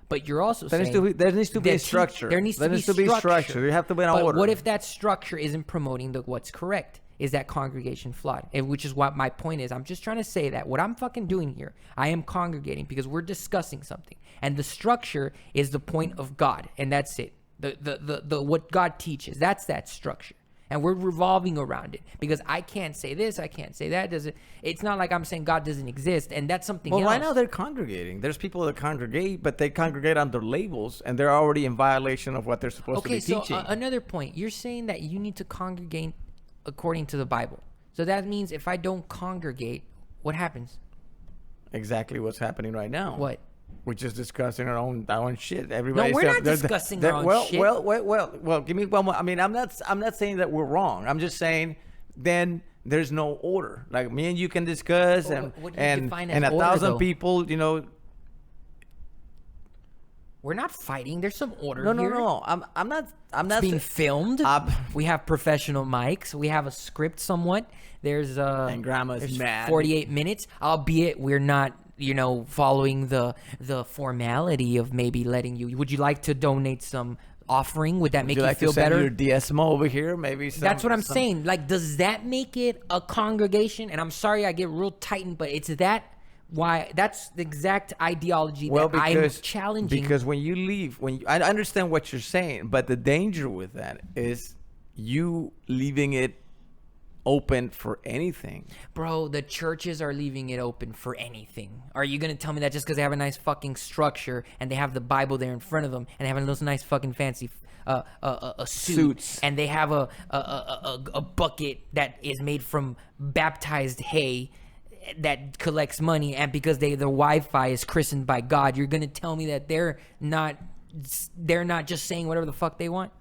But you're also There saying needs to be that a structure. There needs There to needs be to be structure. structure. You have to be in But order. what if that structure isn't promoting what's correct? Is that congregation flawed? And which is what my point is. I'm just trying to say that what I'm fucking doing here, I am congregating because we're discussing something, and the structure is the point of God, and that's it. The what God teaches, that's that structure, and we're revolving around it because I can't say this, I can't say that. It's not like I'm saying God doesn't exist, and that's something Well, else. right now they're congregating. There's people that congregate, but they congregate under labels, and they're already in violation of what they're supposed to be so teaching. Another point, you're saying that you need to congregate according to the Bible. So that means if I don't congregate, what happens? Exactly what's happening right now. What? We're just discussing our own shit. Everybody. we're not discussing our own shit. Well. Give me one more. I mean, I'm not saying that we're wrong. I'm just saying then there's no order. Like me and you can discuss, Well, and what do you and define as and a order, 1,000 though? people. We're not fighting. There's some order No, here. I'm not. It's being filmed. We have professional mics. We have a script somewhat. There's And grandma's there's mad. 48 minutes, albeit we're not, following the formality of maybe letting you. Would you like to donate some offering? Would that make Would you you like feel to send better? your DSMO over here? Maybe. That's what I'm saying. Like, does that make it a congregation? And I'm sorry I get real tightened, but it's why that's the exact ideology that I'm challenging. Because when you leave, I understand what you're saying, but the danger with that is you leaving it open for anything. Bro, the churches are leaving it open for anything. Are you going to tell me that just because they have a nice fucking structure and they have the Bible there in front of them and they have those nice fucking fancy suits and they have a bucket that is made from baptized hay, that collects money, and because the Wi-Fi is christened by God, you're gonna tell me that they're not just saying whatever the fuck they want?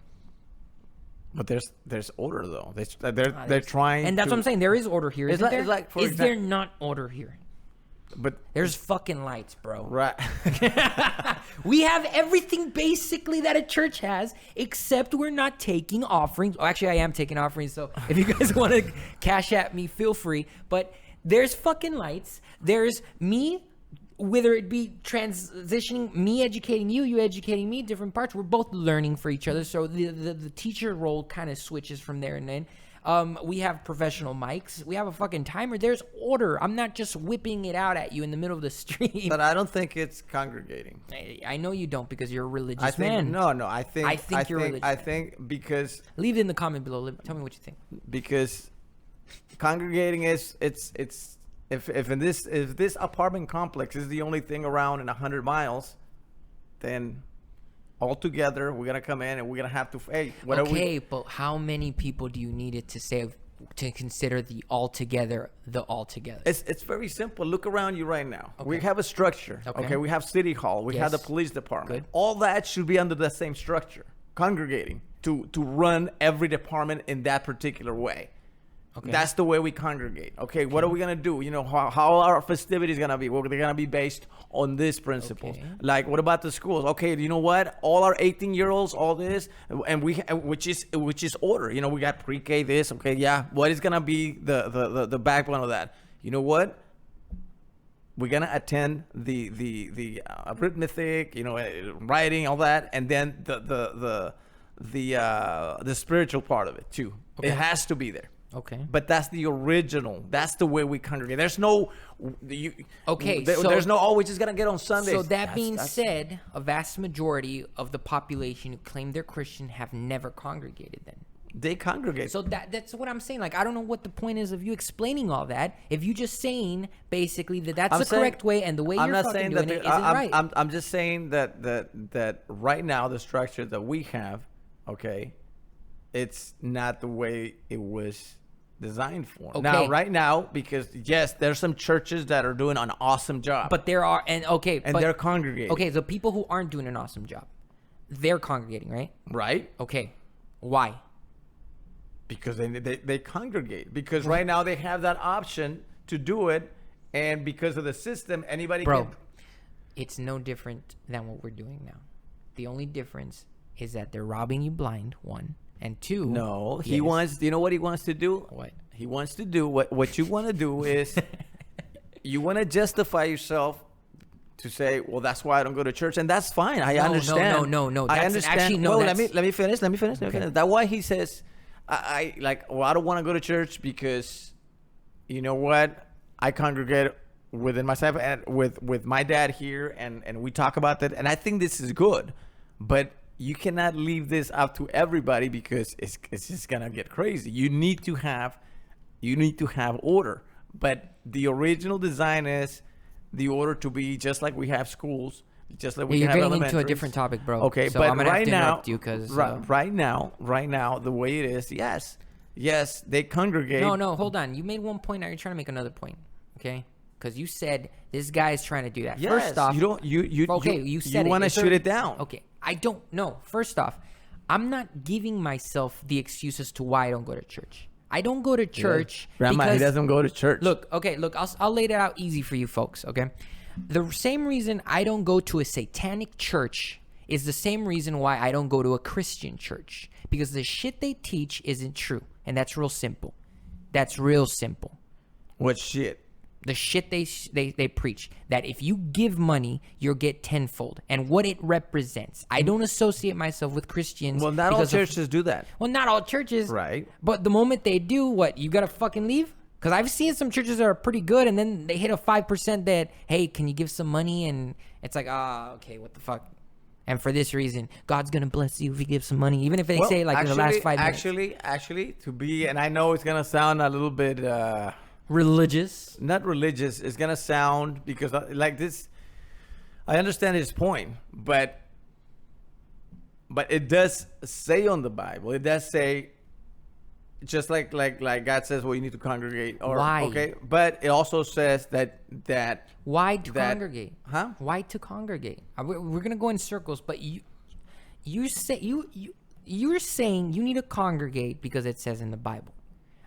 But there's order though. They're trying, and that's what I'm saying. There is order here, isn't there? Is there not order here? But there's fucking lights, bro. Right. We have everything basically that a church has, except we're not taking offerings. Oh, actually, I am taking offerings. So if you guys want to cash at me, feel free. But there's fucking lights. There's me, whether it be transitioning, me educating you, you educating me, different parts. We're both learning for each other. So the teacher role kind of switches from there and then. We have professional mics. We have a fucking timer. There's order. I'm not just whipping it out at you in the middle of the stream. But I don't think it's congregating. I know you don't because you're a religious man. No. I think you're religious. I think because leave it in the comment below. Tell me what you think. Because congregating is if this apartment complex is the only thing around in 100 miles, then all together we're gonna come in and we're gonna have to but how many people do you need it to consider the altogether? It's very simple. Look around you right now. Okay. We have a structure. Okay, we have city hall, we have the police department. Good. All that should be under the same structure, congregating to run every department in that particular way. Okay. That's the way we congregate. Okay, what are we gonna do? You know, how our festivities gonna be? Well, they're gonna be based on these principles. Okay. Like, what about the schools? Okay, you know what? All our 18-year-olds, all this, and which is order. You know, we got pre-K this. Okay, yeah. What is gonna be the backbone of that? You know what? We're gonna attend the arithmetic, you know, writing, all that, and then the spiritual part of it too. Okay. It has to be there. Okay. But that's the original. That's the way we congregate. There's no... there's no, we're just going to get on Sundays. So that being said, a vast majority of the population who claim they're Christian have never congregated then. They congregate. So that's what I'm saying. Like, I don't know what the point is of you explaining all that. If you just saying, basically, that's the correct way and the way you're fucking doing it isn't right. I'm just saying that right now, the structure that we have, okay, it's not the way it was designed for. Okay. Now, right now, because yes, there's some churches that are doing an awesome job. But there are, and they're congregating. Okay, so people who aren't doing an awesome job, they're congregating, right? Right. Okay. Why? Because they congregate. Because right now they have that option to do it, and because of the system, anybody can. It's no different than what we're doing now. The only difference is that they're robbing you blind, one. And two, no, he wants, you know what he wants to do? What? He wants to do what you want to do is you want to justify yourself to say, well, that's why I don't go to church. And that's fine. I understand. No. I understand. Actually, no, well, let me finish. Okay. That's why he says, I don't want to go to church because you know what? I congregate within myself and with my dad here and we talk about that. And I think this is good, but you cannot leave this up to everybody because it's just gonna get crazy. You need to have order. But the original design is the order to be just like we have schools, just like we have elementaries. You're getting into a different topic, bro. Okay, so but I'm gonna right have to now, interrupt you because right now, the way it is, yes, they congregate. No, hold on. You made one point. Now you're trying to make another point. Okay. Because you said this guy's trying to do that. Yes, first off, you said want to shoot it down. Okay, I don't know. First off, I'm not giving myself the excuse as to why I don't go to church. I don't go to church. Grandma, he doesn't go to church. Look, I'll lay it out easy for you folks. Okay, the same reason I don't go to a satanic church is the same reason why I don't go to a Christian church, because the shit they teach isn't true, and that's real simple. What shit? The shit they preach, that if you give money, you'll get tenfold, and what it represents. I don't associate myself with Christians. Well, not all churches do that. Well, not all churches. Right. But the moment they do, what, you got to fucking leave? Because I've seen some churches that are pretty good, and then they hit a 5% that, hey, can you give some money? And it's like, okay, what the fuck? And for this reason, God's going to bless you if you give some money, even if they say, like, in the last 5 minutes. Actually, to be, and I know it's going to sound a little bit... religious? Not religious. It's gonna sound, because like this, I understand his point, but it does say on the Bible, it does say just like God says, well, you need to congregate. Or, Why? Okay, but it also says that Why to that- congregate? Huh? Why to congregate? We're gonna go in circles, but you're saying you need to congregate because it says in the Bible.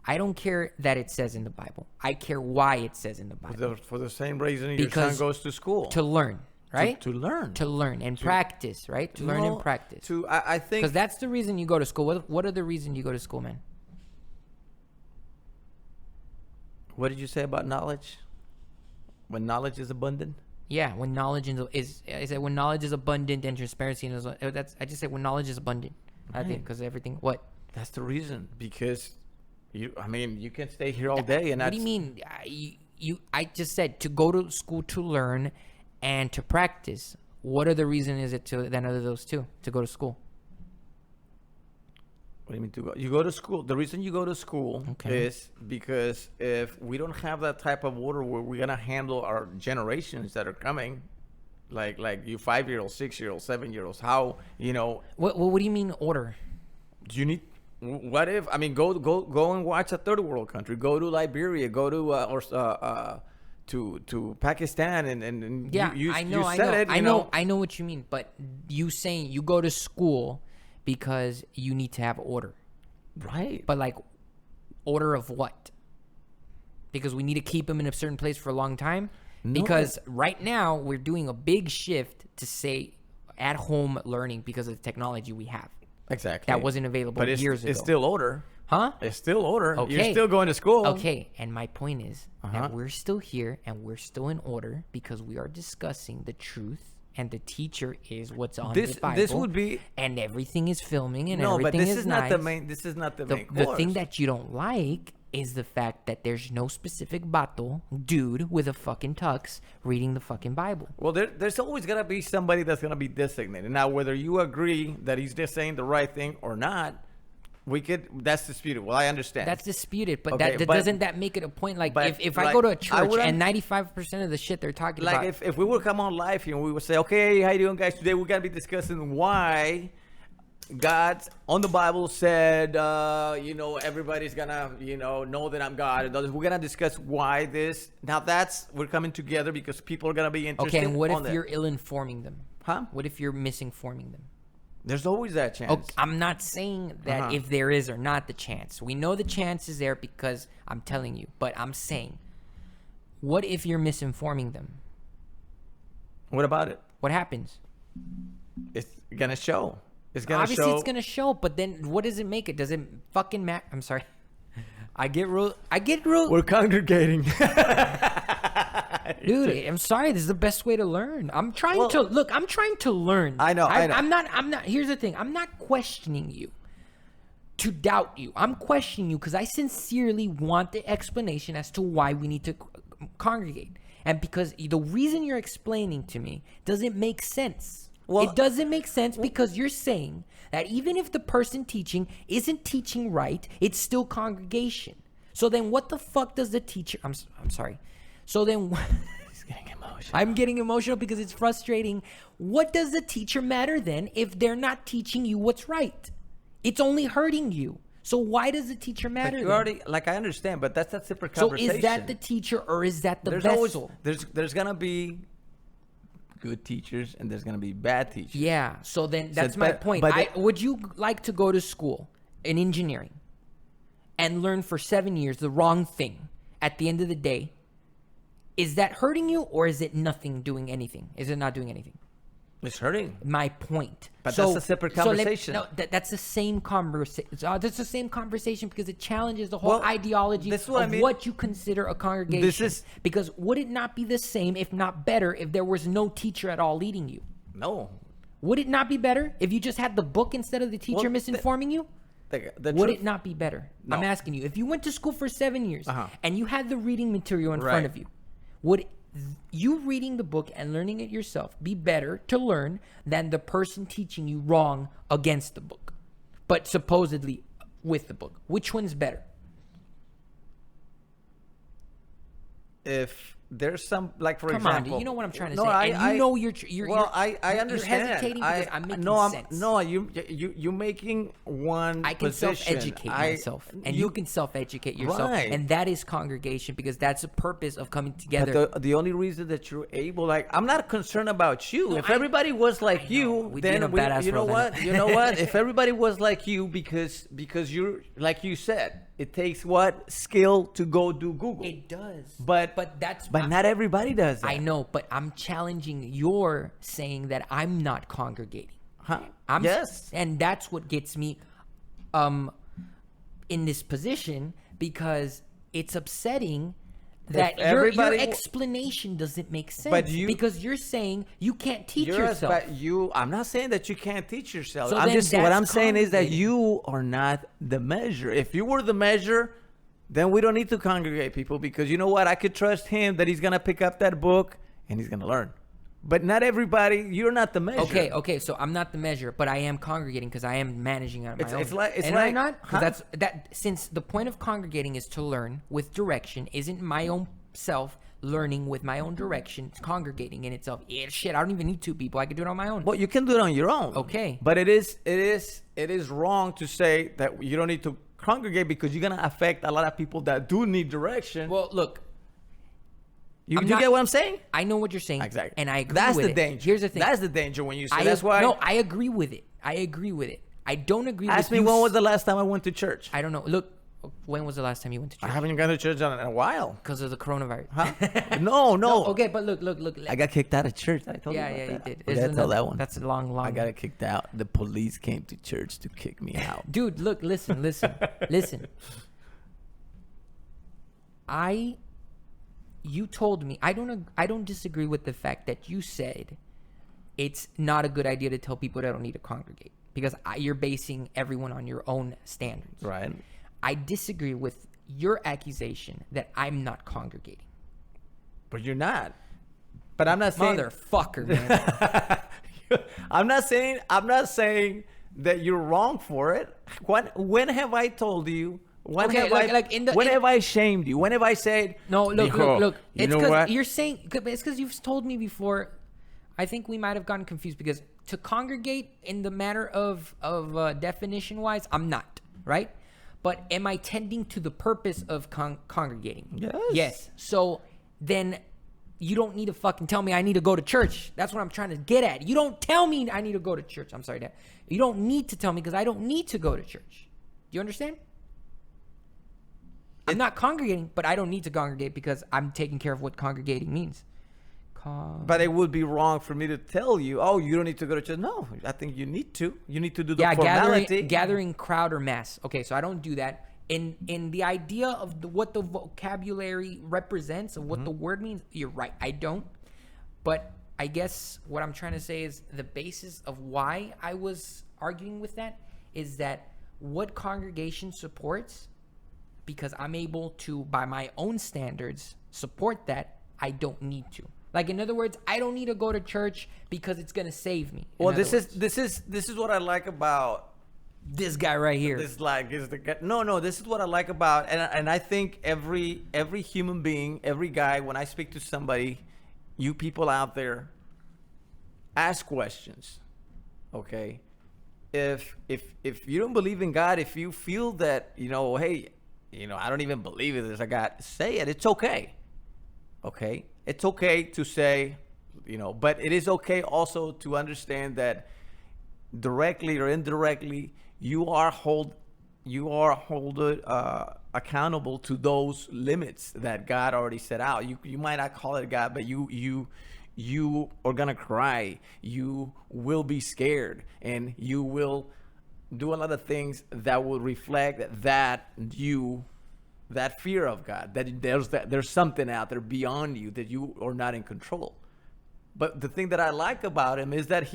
I don't care that it says in the Bible. I care why it says in the Bible. for the same reason your Because son goes to school To learn, right? to learn. To learn and practice, right? To learn and No, practice. I think Because that's the reason you go to school. What are the reasons you go to school, man? What did you say about knowledge? When knowledge is abundant. Yeah, when knowledge is I said when knowledge is abundant and transparency is that's I just said when knowledge is abundant. I think because everything what That's the reason, because you can stay here all day, and what do you mean? I just said to go to school to learn and to practice. What are the reason is it to then other those two to go to school? What do you mean to go? You go to school. The reason you go to school Okay. is because if we don't have that type of order where we're gonna handle our generations that are coming, like you 5-year-olds, 6-year-olds, 7-year-olds, how What do you mean order? do you need? What if go and watch a third world country? Go to Liberia. Go to to Pakistan and Yeah, you I know, said it. I know what you mean. But you saying you go to school because you need to have order, Right. but like order of what? Because we need to keep them in a certain place for a long time. No. Because right now we're doing a big shift to say at home learning because of the technology we have. Exactly. That wasn't available but years ago. it's still order. Huh? It's still order. Okay. You're still going to school. Okay, and my point is Uh-huh. that we're still here and we're still in order because we are discussing the truth, and the teacher is what's on This- the Bible. this would be- and everything is filming and No, everything but this is is not nice. the main. This is not the main The course. thing that you don't like is the fact that there's no specific bato dude with a fucking tux reading the fucking Bible. Well, there's always gonna be somebody that's gonna be designated. Now, whether you agree that he's just saying the right thing or not, that's disputed. Well, I understand. That's disputed, but Okay, that but- doesn't that make it a point? Like but, if I like, go to a I church wouldn't- and 95% of the shit they're talking like about, if we would come on live here and we would say, okay, how you doing, guys? Today we're gonna be discussing why God on the Bible said, everybody's gonna, know that I'm God. And others. We're gonna discuss why this. Now we're coming together because people are gonna be interested. okay, and what on if that. you're ill-informing them? Huh? What if you're misinforming them? There's always that chance. Okay, I'm not saying that Uh-huh. if there is or not the chance. We know the chance is there because I'm telling you. But I'm saying, what if you're misinforming them? What about it? What happens? It's gonna show. It's gonna Obviously, show. it's gonna show. But then, what does it make it? Does it fucking matter? I'm sorry. I get real. We're congregating. Dude, I'm sorry. This is the best way to learn. I'm trying Well- to look. I'm trying to learn. I know. I'm not. Here's the thing. I'm not questioning you to doubt you. I'm questioning you because I sincerely want the explanation as to why we need to congregate, and because the reason you're explaining to me doesn't make sense. Well- it doesn't make sense because you're saying that even if the person teaching isn't teaching right, it's still congregation. So then, what the fuck does the teacher? I'm sorry. So then, He's getting emotional. I'm getting emotional because it's frustrating. What does the teacher matter then if they're not teaching you what's right? It's only hurting you. So why does the teacher matter? You then? already I understand, but that's a separate So conversation. is that the teacher or is that the there's vessel? there's gonna be good teachers and there's gonna be bad teachers. Yeah. So then that's my but- point. but Would you like to go to school in engineering and learn for 7 years the wrong thing at the end of the day? Is that hurting you or is it nothing doing anything? Is it not doing anything? It's hurting. My point. But that's a separate conversation. That's the same conversation. That's the same conversation because it challenges the whole Well, ideology this is of what I mean. what you consider a congregation. This is- because would it not be the same, if not better, if there was no teacher at all leading you? No. Would it not be better if you just had the book instead of the teacher Well, misinforming you? The Would truth- it not be better? No. I'm asking you. If you went to school for 7 years Uh-huh. and you had the reading material in front Right. of you, would you reading the book and learning it yourself be better to learn than the person teaching you wrong against the book, but supposedly with the book? Which one's better? If there's some, like, for Come example. on, dude. You know what I'm trying to No, say. And you know you're well, I understand. You're hesitating because I'm making sense. No, you making one I can position. self-educate myself, and you can self-educate yourself, Right. and that is congregation, because that's the purpose of coming together. But the only reason that you're able, like, I'm not concerned about you. No, If everybody was like you, We'd be in a then badass you know world, what? then. You know what? If everybody was like you, because you're, like you said, it takes what skill to go do Google. It does, But that's not everybody does that. I know, but I'm challenging your saying that I'm not congregating. Huh? Yes, and that's what gets me in this position, because it's upsetting that your explanation doesn't make sense. But because you're saying you can't teach yourself. But I'm not saying that you can't teach yourself. So I'm then just, what I'm that's saying is that congregating. you are not the measure. If you were the measure, then we don't need to congregate people, because you know what? I could trust him that he's going to pick up that book and he's going to learn. But not everybody, you're not the measure. Okay, so I'm not the measure, but I am congregating because I am managing on my own. It's like, I'm not? 'Cause huh? since the point of congregating is to learn with direction, isn't my own self learning with my own direction, it's congregating in itself. Yeah, shit, I don't even need two people. I can do it on my own. Well, you can do it on your own. Okay. But it is wrong to say that you don't need to congregate, because you're going to affect a lot of people that do need direction. Well, look, you get what I'm saying? I know what you're saying. Exactly. And I agree That's with the it. danger. Here's the thing. That's the danger when you say that's why. No, I agree with it. I don't agree with Ask me, when was the last time I went to church? I don't know. Look, when was the last time you went to I church? haven't gone to church in a while. Because of the coronavirus. Huh? No. Okay, but look. I got kicked out of church. I told you about you that. did. I gotta tell that one. That's a long. I got kicked out. The police came to church to kick me out. Dude, look, listen. You told me, I don't disagree with the fact that you said it's not a good idea to tell people they don't need to congregate, because you're basing everyone on your own standards. Right. I disagree with your accusation that I'm not congregating. But you're not. But I'm not saying Motherfucker, man. I'm not saying that you're wrong for it. When have I told you? When have I shamed you? When have I said No, look. You It's know because what? you're saying, it's because you've told me before. I think we might have gotten confused, because to congregate in the matter of definition wise, I'm not, right? But am I tending to the purpose of congregating? Yes. Yes. So then you don't need to fucking tell me I need to go to church. That's what I'm trying to get at. You don't tell me I need to go to church. I'm sorry, Dad. You don't need to tell me, because I don't need to go to church. Do you understand? I'm not congregating, but I don't need to congregate because I'm taking care of what congregating means. But it would be wrong for me to tell you, oh, you don't need to go to church. No, I think you need to. You need to do the formality. Gathering crowd or mass. Okay, so I don't do that. In the idea of what the vocabulary represents, of what the word means, you're right. I don't. But I guess what I'm trying to say is the basis of why I was arguing with that is that what congregation supports, because I'm able to, by my own standards, support that, I don't need to. Like, in other words, I don't need to go to church because it's gonna save me. Well, this is what I like about this guy right here. This is the guy. No. This is what I like about, and I think every human being, every guy, when I speak to somebody, you people out there, ask questions. Okay, if you don't believe in God, if you feel that hey, I don't even believe in this, I got say it. It's okay. Okay. It's okay to say, but it is okay also to understand that directly or indirectly, you are held accountable to those limits that God already set out. You might not call it God, but you are gonna cry. You will be scared, and you will do a lot of things that will reflect that fear of God, that there's something out there beyond you, that you are not in control. But the thing that I like about him is that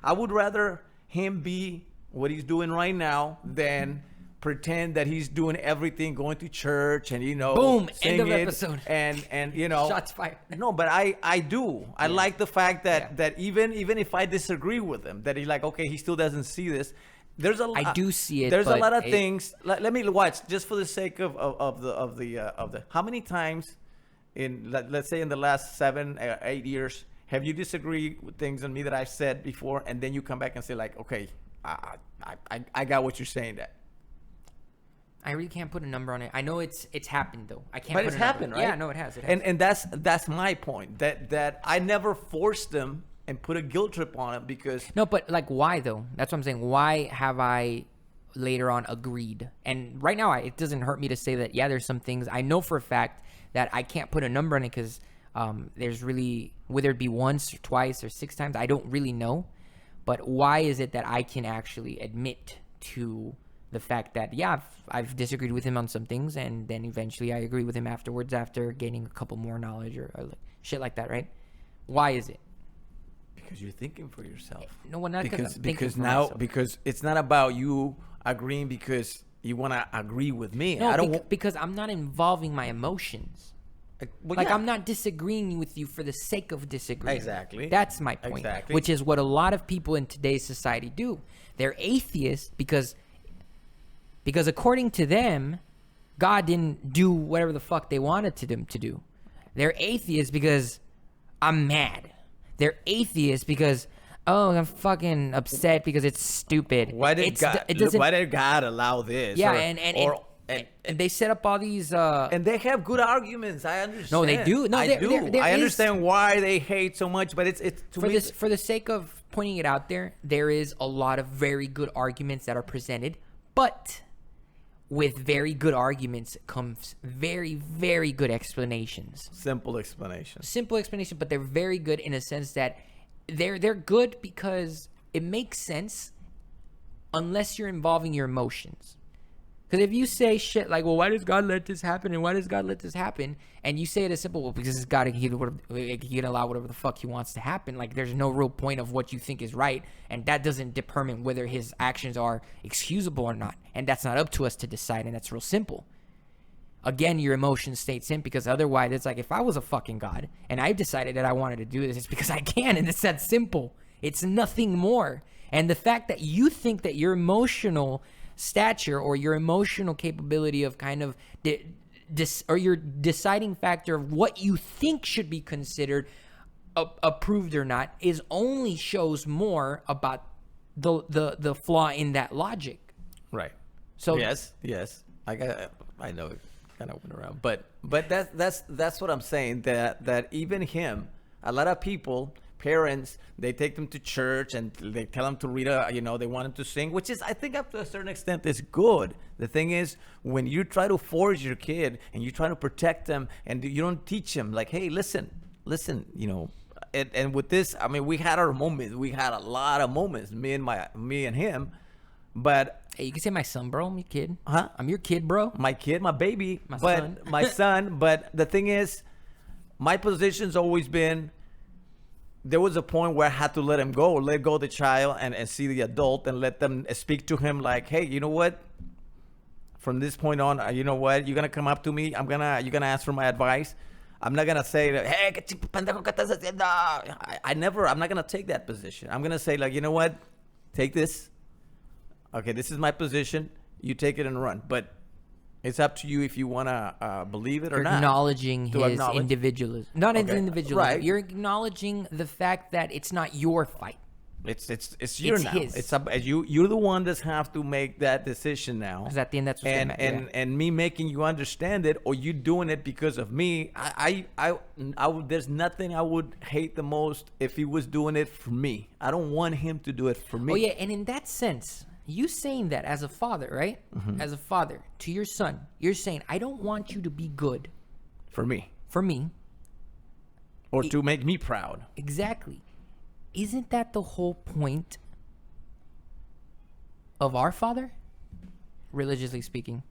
I would rather him be what he's doing right now than pretend that he's doing everything, going to church and boom, sing end of it episode, and shots fired. No, but I do. I like the fact that even if I disagree with him, that he's like, okay, he still doesn't see this. I do see it. There's a lot of things. Let me watch, just for the sake of the how many times let's say in the last 7 or 8 years, have you disagreed with things on me that I've said before, and then you come back and say like, okay, I got what you're saying that. I really can't put a number on it. I know it's happened though. I can't. But put it's a number. happened, right? Yeah, no, it has. It has. And that's my point. That I never forced them and put a guilt trip on them because No, but like, why though? That's what I'm saying. Why have I later on agreed? And right now, it doesn't hurt me to say that. Yeah, there's some things I know for a fact that I can't put a number on it because there's really, whether it be once or twice or 6 times, I don't really know. But why is it that I can actually admit to the fact that, yeah, I've disagreed with him on some things, and then eventually I agree with him afterwards after gaining a couple more knowledge or like, shit like that, right? Why is it? because you're thinking for yourself. No, well, not because now myself. because it's not about you agreeing because you want to agree with me. No, I don't because I'm not involving my emotions. well, Like, yeah. I'm not disagreeing with you for the sake of disagreeing. Exactly. That's my point. Exactly. Which is what a lot of people in today's society do. They're atheists because according to them, God didn't do whatever the fuck they wanted them to do. They're atheists because I'm mad. They're atheists because, oh, I'm fucking upset because it's stupid. Why did why did God allow this? Yeah, and they set up all these and they have good arguments. I understand. No, they do. No, I do. I understand why they hate so much, but it's to me. for the sake of pointing it out there is a lot of very good arguments that are presented, but with very good arguments comes very, very good explanations. Simple explanation. Simple explanation, but they're very good in a sense that they're good because it makes sense unless you're involving your emotions. Because if you say shit like, well, why does God let this happen? And why does God let this happen? And you say it as simple, well, because it's God, he can allow whatever the fuck he wants to happen. Like, there's no real point of what you think is right. And that doesn't determine whether his actions are excusable or not. And that's not up to us to decide. And that's real simple. Again, your emotion states in, because otherwise it's like, if I was a fucking God and I decided that I wanted to do this, it's because I can. And it's that simple. It's nothing more. And the fact that you think that your emotional stature or your emotional capability of kind of or your deciding factor of what you think should be considered approved or not is only shows more about the flaw in that logic. Right. So yes, I know it kind of went around, but that's what I'm saying. That even him, a lot of people. Parents, they take them to church and they tell them to read they want them to sing, which is, I think, up to a certain extent is good. The thing is, when you try to force your kid and you try to protect them and you don't teach them, like, hey, listen, and with this, I mean, we had our moments. We had a lot of moments, me and him, but hey, you can say my son, bro. I'm your kid. Huh? I'm your kid, bro. My kid, my baby, son. My son. But the thing is, my position's always been, there was a point where I had to let go the child and see the adult and let them speak to him like, hey, you know what? From this point on, you know what? You're going to come up to me. You're going to ask for my advice. I'm not going to say, hey, pendejo, ¿qué estás haciendo? I'm not going to take that position. I'm going to say, like, you know what? Take this. Okay, this is my position. You take it and run. But it's up to you if you want to believe it or not. Acknowledging his individualism. Not his individualism. Right. You're acknowledging the fact that it's not your fight. It's yours now. His. It's up, you're the one that have to make that decision now. Because at the end, that's what's gonna matter. And me making you understand it, or you doing it because of me. I would, there's nothing I would hate the most if he was doing it for me. I don't want him to do it for me. Oh yeah, and in that sense, you saying that as a father, right? Mm-hmm. As a father to your son, you're saying, I don't want you to be good for me, or to make me proud. Exactly. Isn't that the whole point of our father, religiously speaking?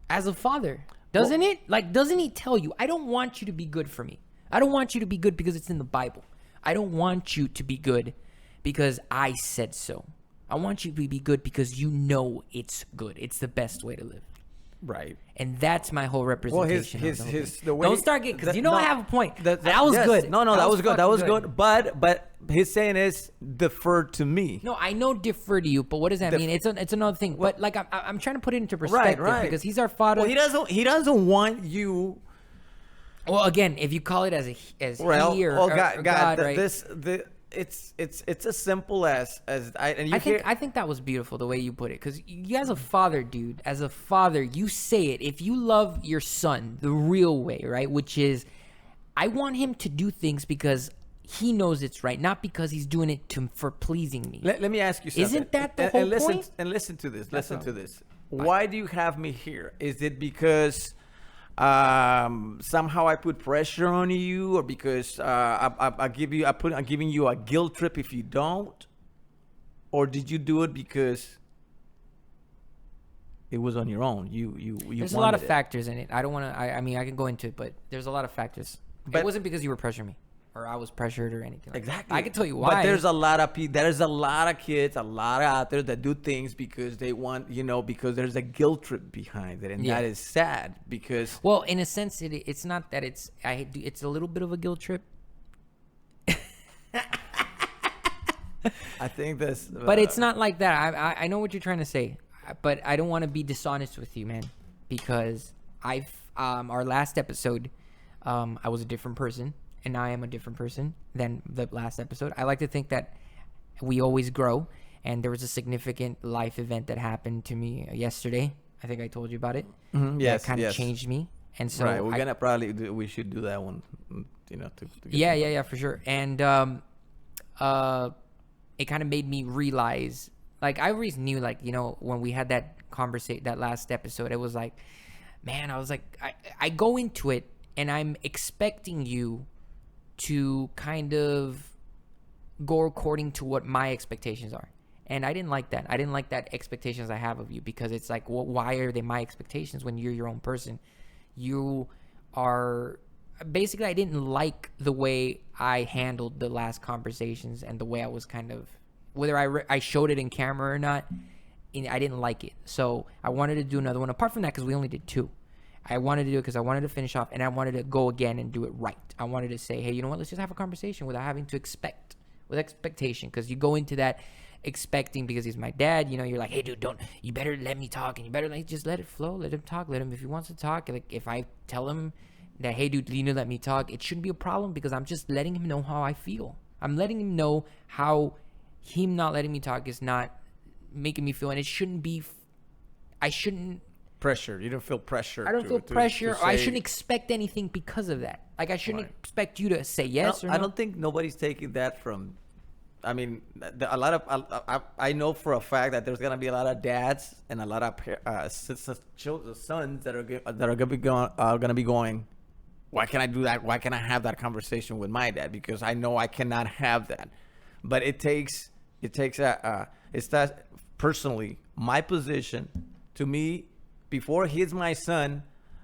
As a father, doesn't it? Like, doesn't he tell you, I don't want you to be good for me. I don't want you to be good because it's in the Bible. I don't want you to be good because I said so. I want you to be good because you know it's good. It's the best way to live. Right. And that's my whole representation. Well, the way, don't start getting, because I have a point. That was yes, good. No, that was good. That was good. But his saying is defer to me. No, I know defer to you, but what does that mean? It's another thing. But like I'm trying to put it into perspective, right. because he's our father. Well, he doesn't want you Well, again, if you call it as Well, he or, oh or God, God, right? it's as simple as I think that was beautiful the way you put it, because you, as a father, dude, as a father, you say it. If you love your son the real way, right, which is, I want him to do things because he knows it's right, not because he's doing it for pleasing me. Let me ask you something. Isn't that the whole point? And listen to this. That's Listen all. to this. Why do you have me here? Is it because somehow I put pressure on you, or because I'm giving you a guilt trip if you don't, or did you do it because it was on your own? You There's a lot of factors in it. I don't want to. I mean, I can go into it, but there's a lot of factors. But it wasn't because you were pressuring me, or I was pressured, or anything. Like exactly. That. I can tell you why. But there's a lot of kids, a lot out there that do things because they want, because there's a guilt trip behind it, and that is sad because. Well, in a sense, it's not that it's a little bit of a guilt trip. I think that's. But it's not like that. I know what you're trying to say, but I don't want to be dishonest with you, man, because our last episode, I was a different person, and now I am a different person than the last episode. I like to think that we always grow, and there was a significant life event that happened to me yesterday. I think I told you about it. Yes, that kind of changed me, and so right. We should do that one. Yeah, for sure. And it kind of made me realize, like, I always knew, like, when we had that that last episode, it was like, man, I was like, I go into it and I'm expecting you to kind of go according to what my expectations are. And I didn't like that. I didn't like that expectations I have of you, because it's like, well, why are they my expectations when you're your own person? You are basically, I didn't like the way I handled the last conversations, and the way I was kind of, whether I showed it in camera or not, I didn't like it. So I wanted to do another one. Apart from that, because we only did 2. I wanted to do it because I wanted to finish off, and I wanted to go again and do it right. I wanted to say, hey, you know what? Let's just have a conversation without having to expect, with expectation, because you go into that expecting because he's my dad. You're like, hey, dude, you better let me talk, and you better just let it flow, let him talk, let him, if he wants to talk. Like, if I tell him that, hey, dude, let me talk, it shouldn't be a problem, because I'm just letting him know how I feel. I'm letting him know how him not letting me talk is not making me feel, and it shouldn't be. I shouldn't. Pressure. You don't feel pressure. I don't feel pressure. Or I shouldn't expect anything because of that. Like, I shouldn't expect you to say yes or no. I don't think nobody's taking that from. I mean, a lot of I know for a fact that there's gonna be a lot of dads and a lot of sons that are gonna be going. Why can't I do that? Why can't I have that conversation with my dad? Because I know I cannot have that. But it's that personally, my position, to me, before he's my son,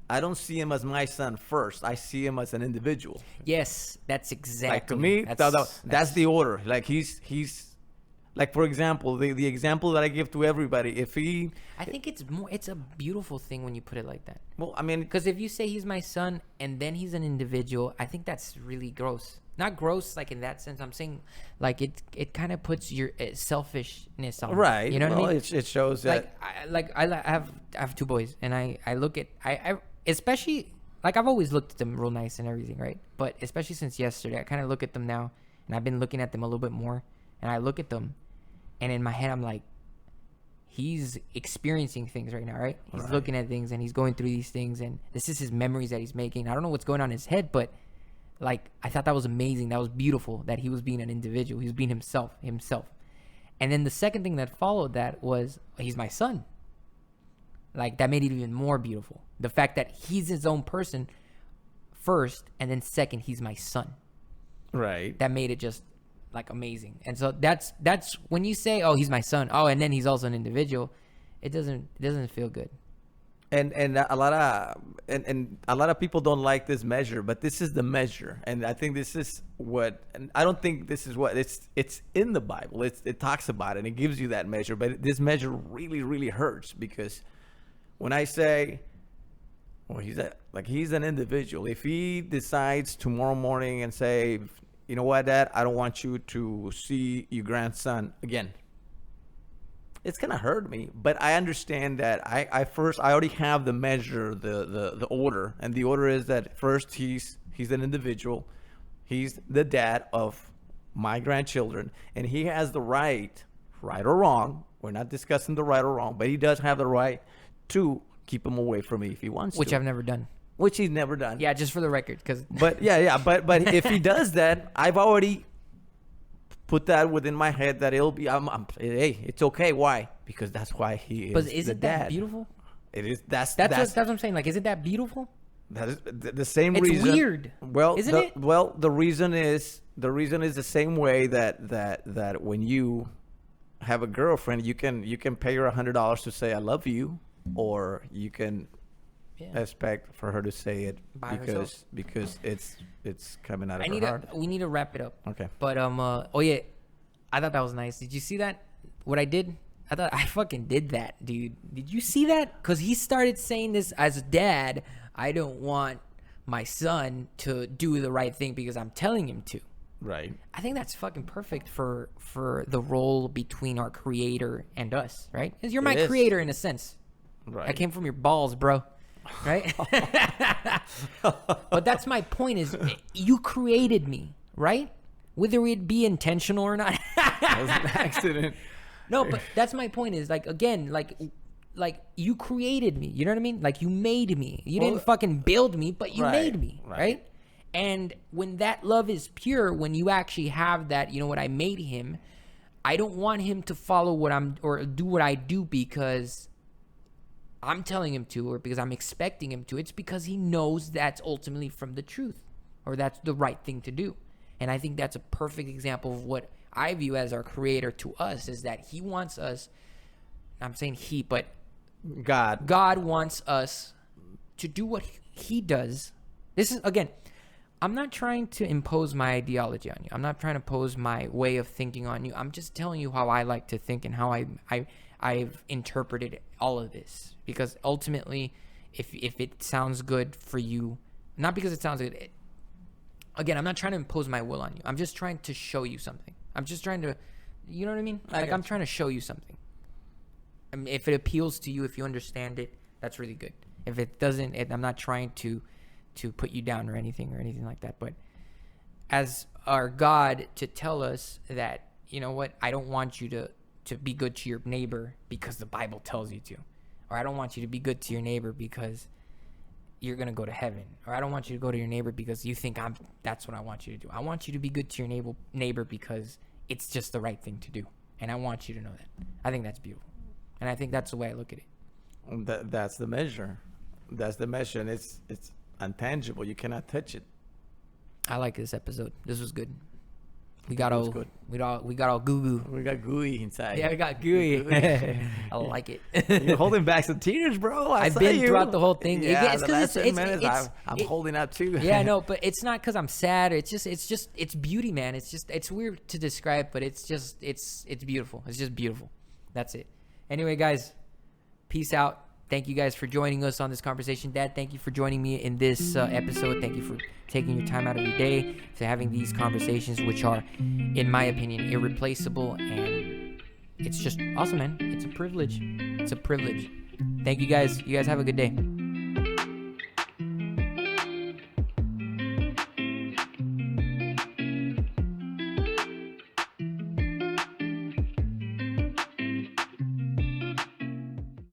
I don't see him as my son first. I see him as an individual. Yes, that's exactly. Like, to me, that's the order. Like, he's like, for example, the example that I give to everybody, I think it's a beautiful thing when you put it like that. Well, I mean, because if you say he's my son and then he's an individual, I think that's really gross. Not gross like in that sense. I'm saying, like, it kind of puts your selfishness on. Right. You know what I mean? It shows that. I have 2 boys, and I look at I especially, like, I've always looked at them real nice and everything, right? But especially since yesterday, I kind of look at them now, and I've been looking at them a little bit more, and I look at them, and in my head I'm like, he's experiencing things right now, right? He's looking at things, and he's going through these things, and this is his memories that he's making. I don't know what's going on in his head, but, like, I thought that was amazing. That was beautiful, that he was being an individual. He was being himself. And then the second thing that followed that was, he's my son. Like, that made it even more beautiful. The fact that he's his own person first, and then second, he's my son. Right. That made it just, like, amazing. And so that's when you say, oh, he's my son. Oh, and then he's also an individual. It doesn't feel good. And a lot of people don't like this measure, but this is the measure, and I think this is what. And I don't think this is what it's in the Bible. It talks about it, and it gives you that measure. But this measure really, really hurts, because when I say, well, he's an individual. If he decides tomorrow morning and say, you know what, Dad, I don't want you to see your grandson again. it's gonna hurt me. But I understand that I already have the measure, the order, and the order is that first he's an individual, he's the dad of my grandchildren, and he has the right or wrong. We're not discussing the right or wrong, but he does have the right to keep him away from me if he wants Which to. I've never done. Which he's never done. Yeah, just for the record, because. But but if he does that, I've already put that within my head that it'll be. Hey, it's okay. Why? Because that's why he is. But the isn't dad. that beautiful? It is. That's what I'm saying. Like, isn't that beautiful? That is the same It's reason. weird. Well, isn't it? Well, the reason is the same way that when you have a girlfriend, you can pay her $100 to say I love you, or you can expect for her to say it because it's coming out of her heart. We need to wrap it up. Okay. But oh yeah, I thought that was nice. Did you see that? What I did? I thought I fucking did that, dude. Did you see that? Because he started saying this as a dad. I don't want my son to do the right thing because I'm telling him to. Right. I think that's fucking perfect for the role between our creator and us, right? Because you're my creator in a sense. Right. I came from your balls, bro. Right? But that's my point is you created me, right? Whether it be intentional or not. That was an accident. No, but that's my point is like, again, like you created me. You know what I mean? Like you made me. You didn't fucking build me, but you made me, right? And when that love is pure, when you actually have that, you know what, I made him. I don't want him to follow or do what I do because I'm telling him to or because I'm expecting him to. It's because he knows that's ultimately from the truth or that's the right thing to do. And I think that's a perfect example of what I view as our creator to us is that he wants us, I'm saying he, but God wants us to do what he does. This is, again, I'm not trying to impose my ideology on you. I'm not trying to impose my way of thinking on you. I'm just telling you how I like to think and how I've interpreted all of this. Because ultimately, if it sounds good for you, not because it sounds good. Again, I'm not trying to impose my will on you. I'm just trying to show you something. I'm just trying to, you know what I mean? Like I'm trying to show you something. I mean, if it appeals to you, if you understand it, that's really good. If it doesn't, I'm not trying to put you down or anything like that. But as our God to tell us that, you know what, I don't want you to be good to your neighbor because the Bible tells you to. Or I don't want you to be good to your neighbor because you're going to go to heaven. Or I don't want you to go to your neighbor because you think that's what I want you to do. I want you to be good to your neighbor because it's just the right thing to do. And I want you to know that. I think that's beautiful. And I think that's the way I look at it. That's the measure. That's the measure. And it's intangible. You cannot touch it. I like this episode. This was good. We got all goo goo. We got gooey inside. Yeah, we got gooey. I like it. You're holding back some tears, bro. I've been throughout the whole thing. Yeah, it's because I'm holding out too. Yeah, no, but it's not because I'm sad. It's beauty, man. It's weird to describe, but it's beautiful. It's just beautiful. That's it. Anyway, guys, peace out. Thank you guys for joining us on this conversation. Dad, thank you for joining me in this episode. Thank you for taking your time out of your day to having these conversations, which are, in my opinion, irreplaceable. And it's just awesome, man. It's a privilege. Thank you guys. You guys have a good day.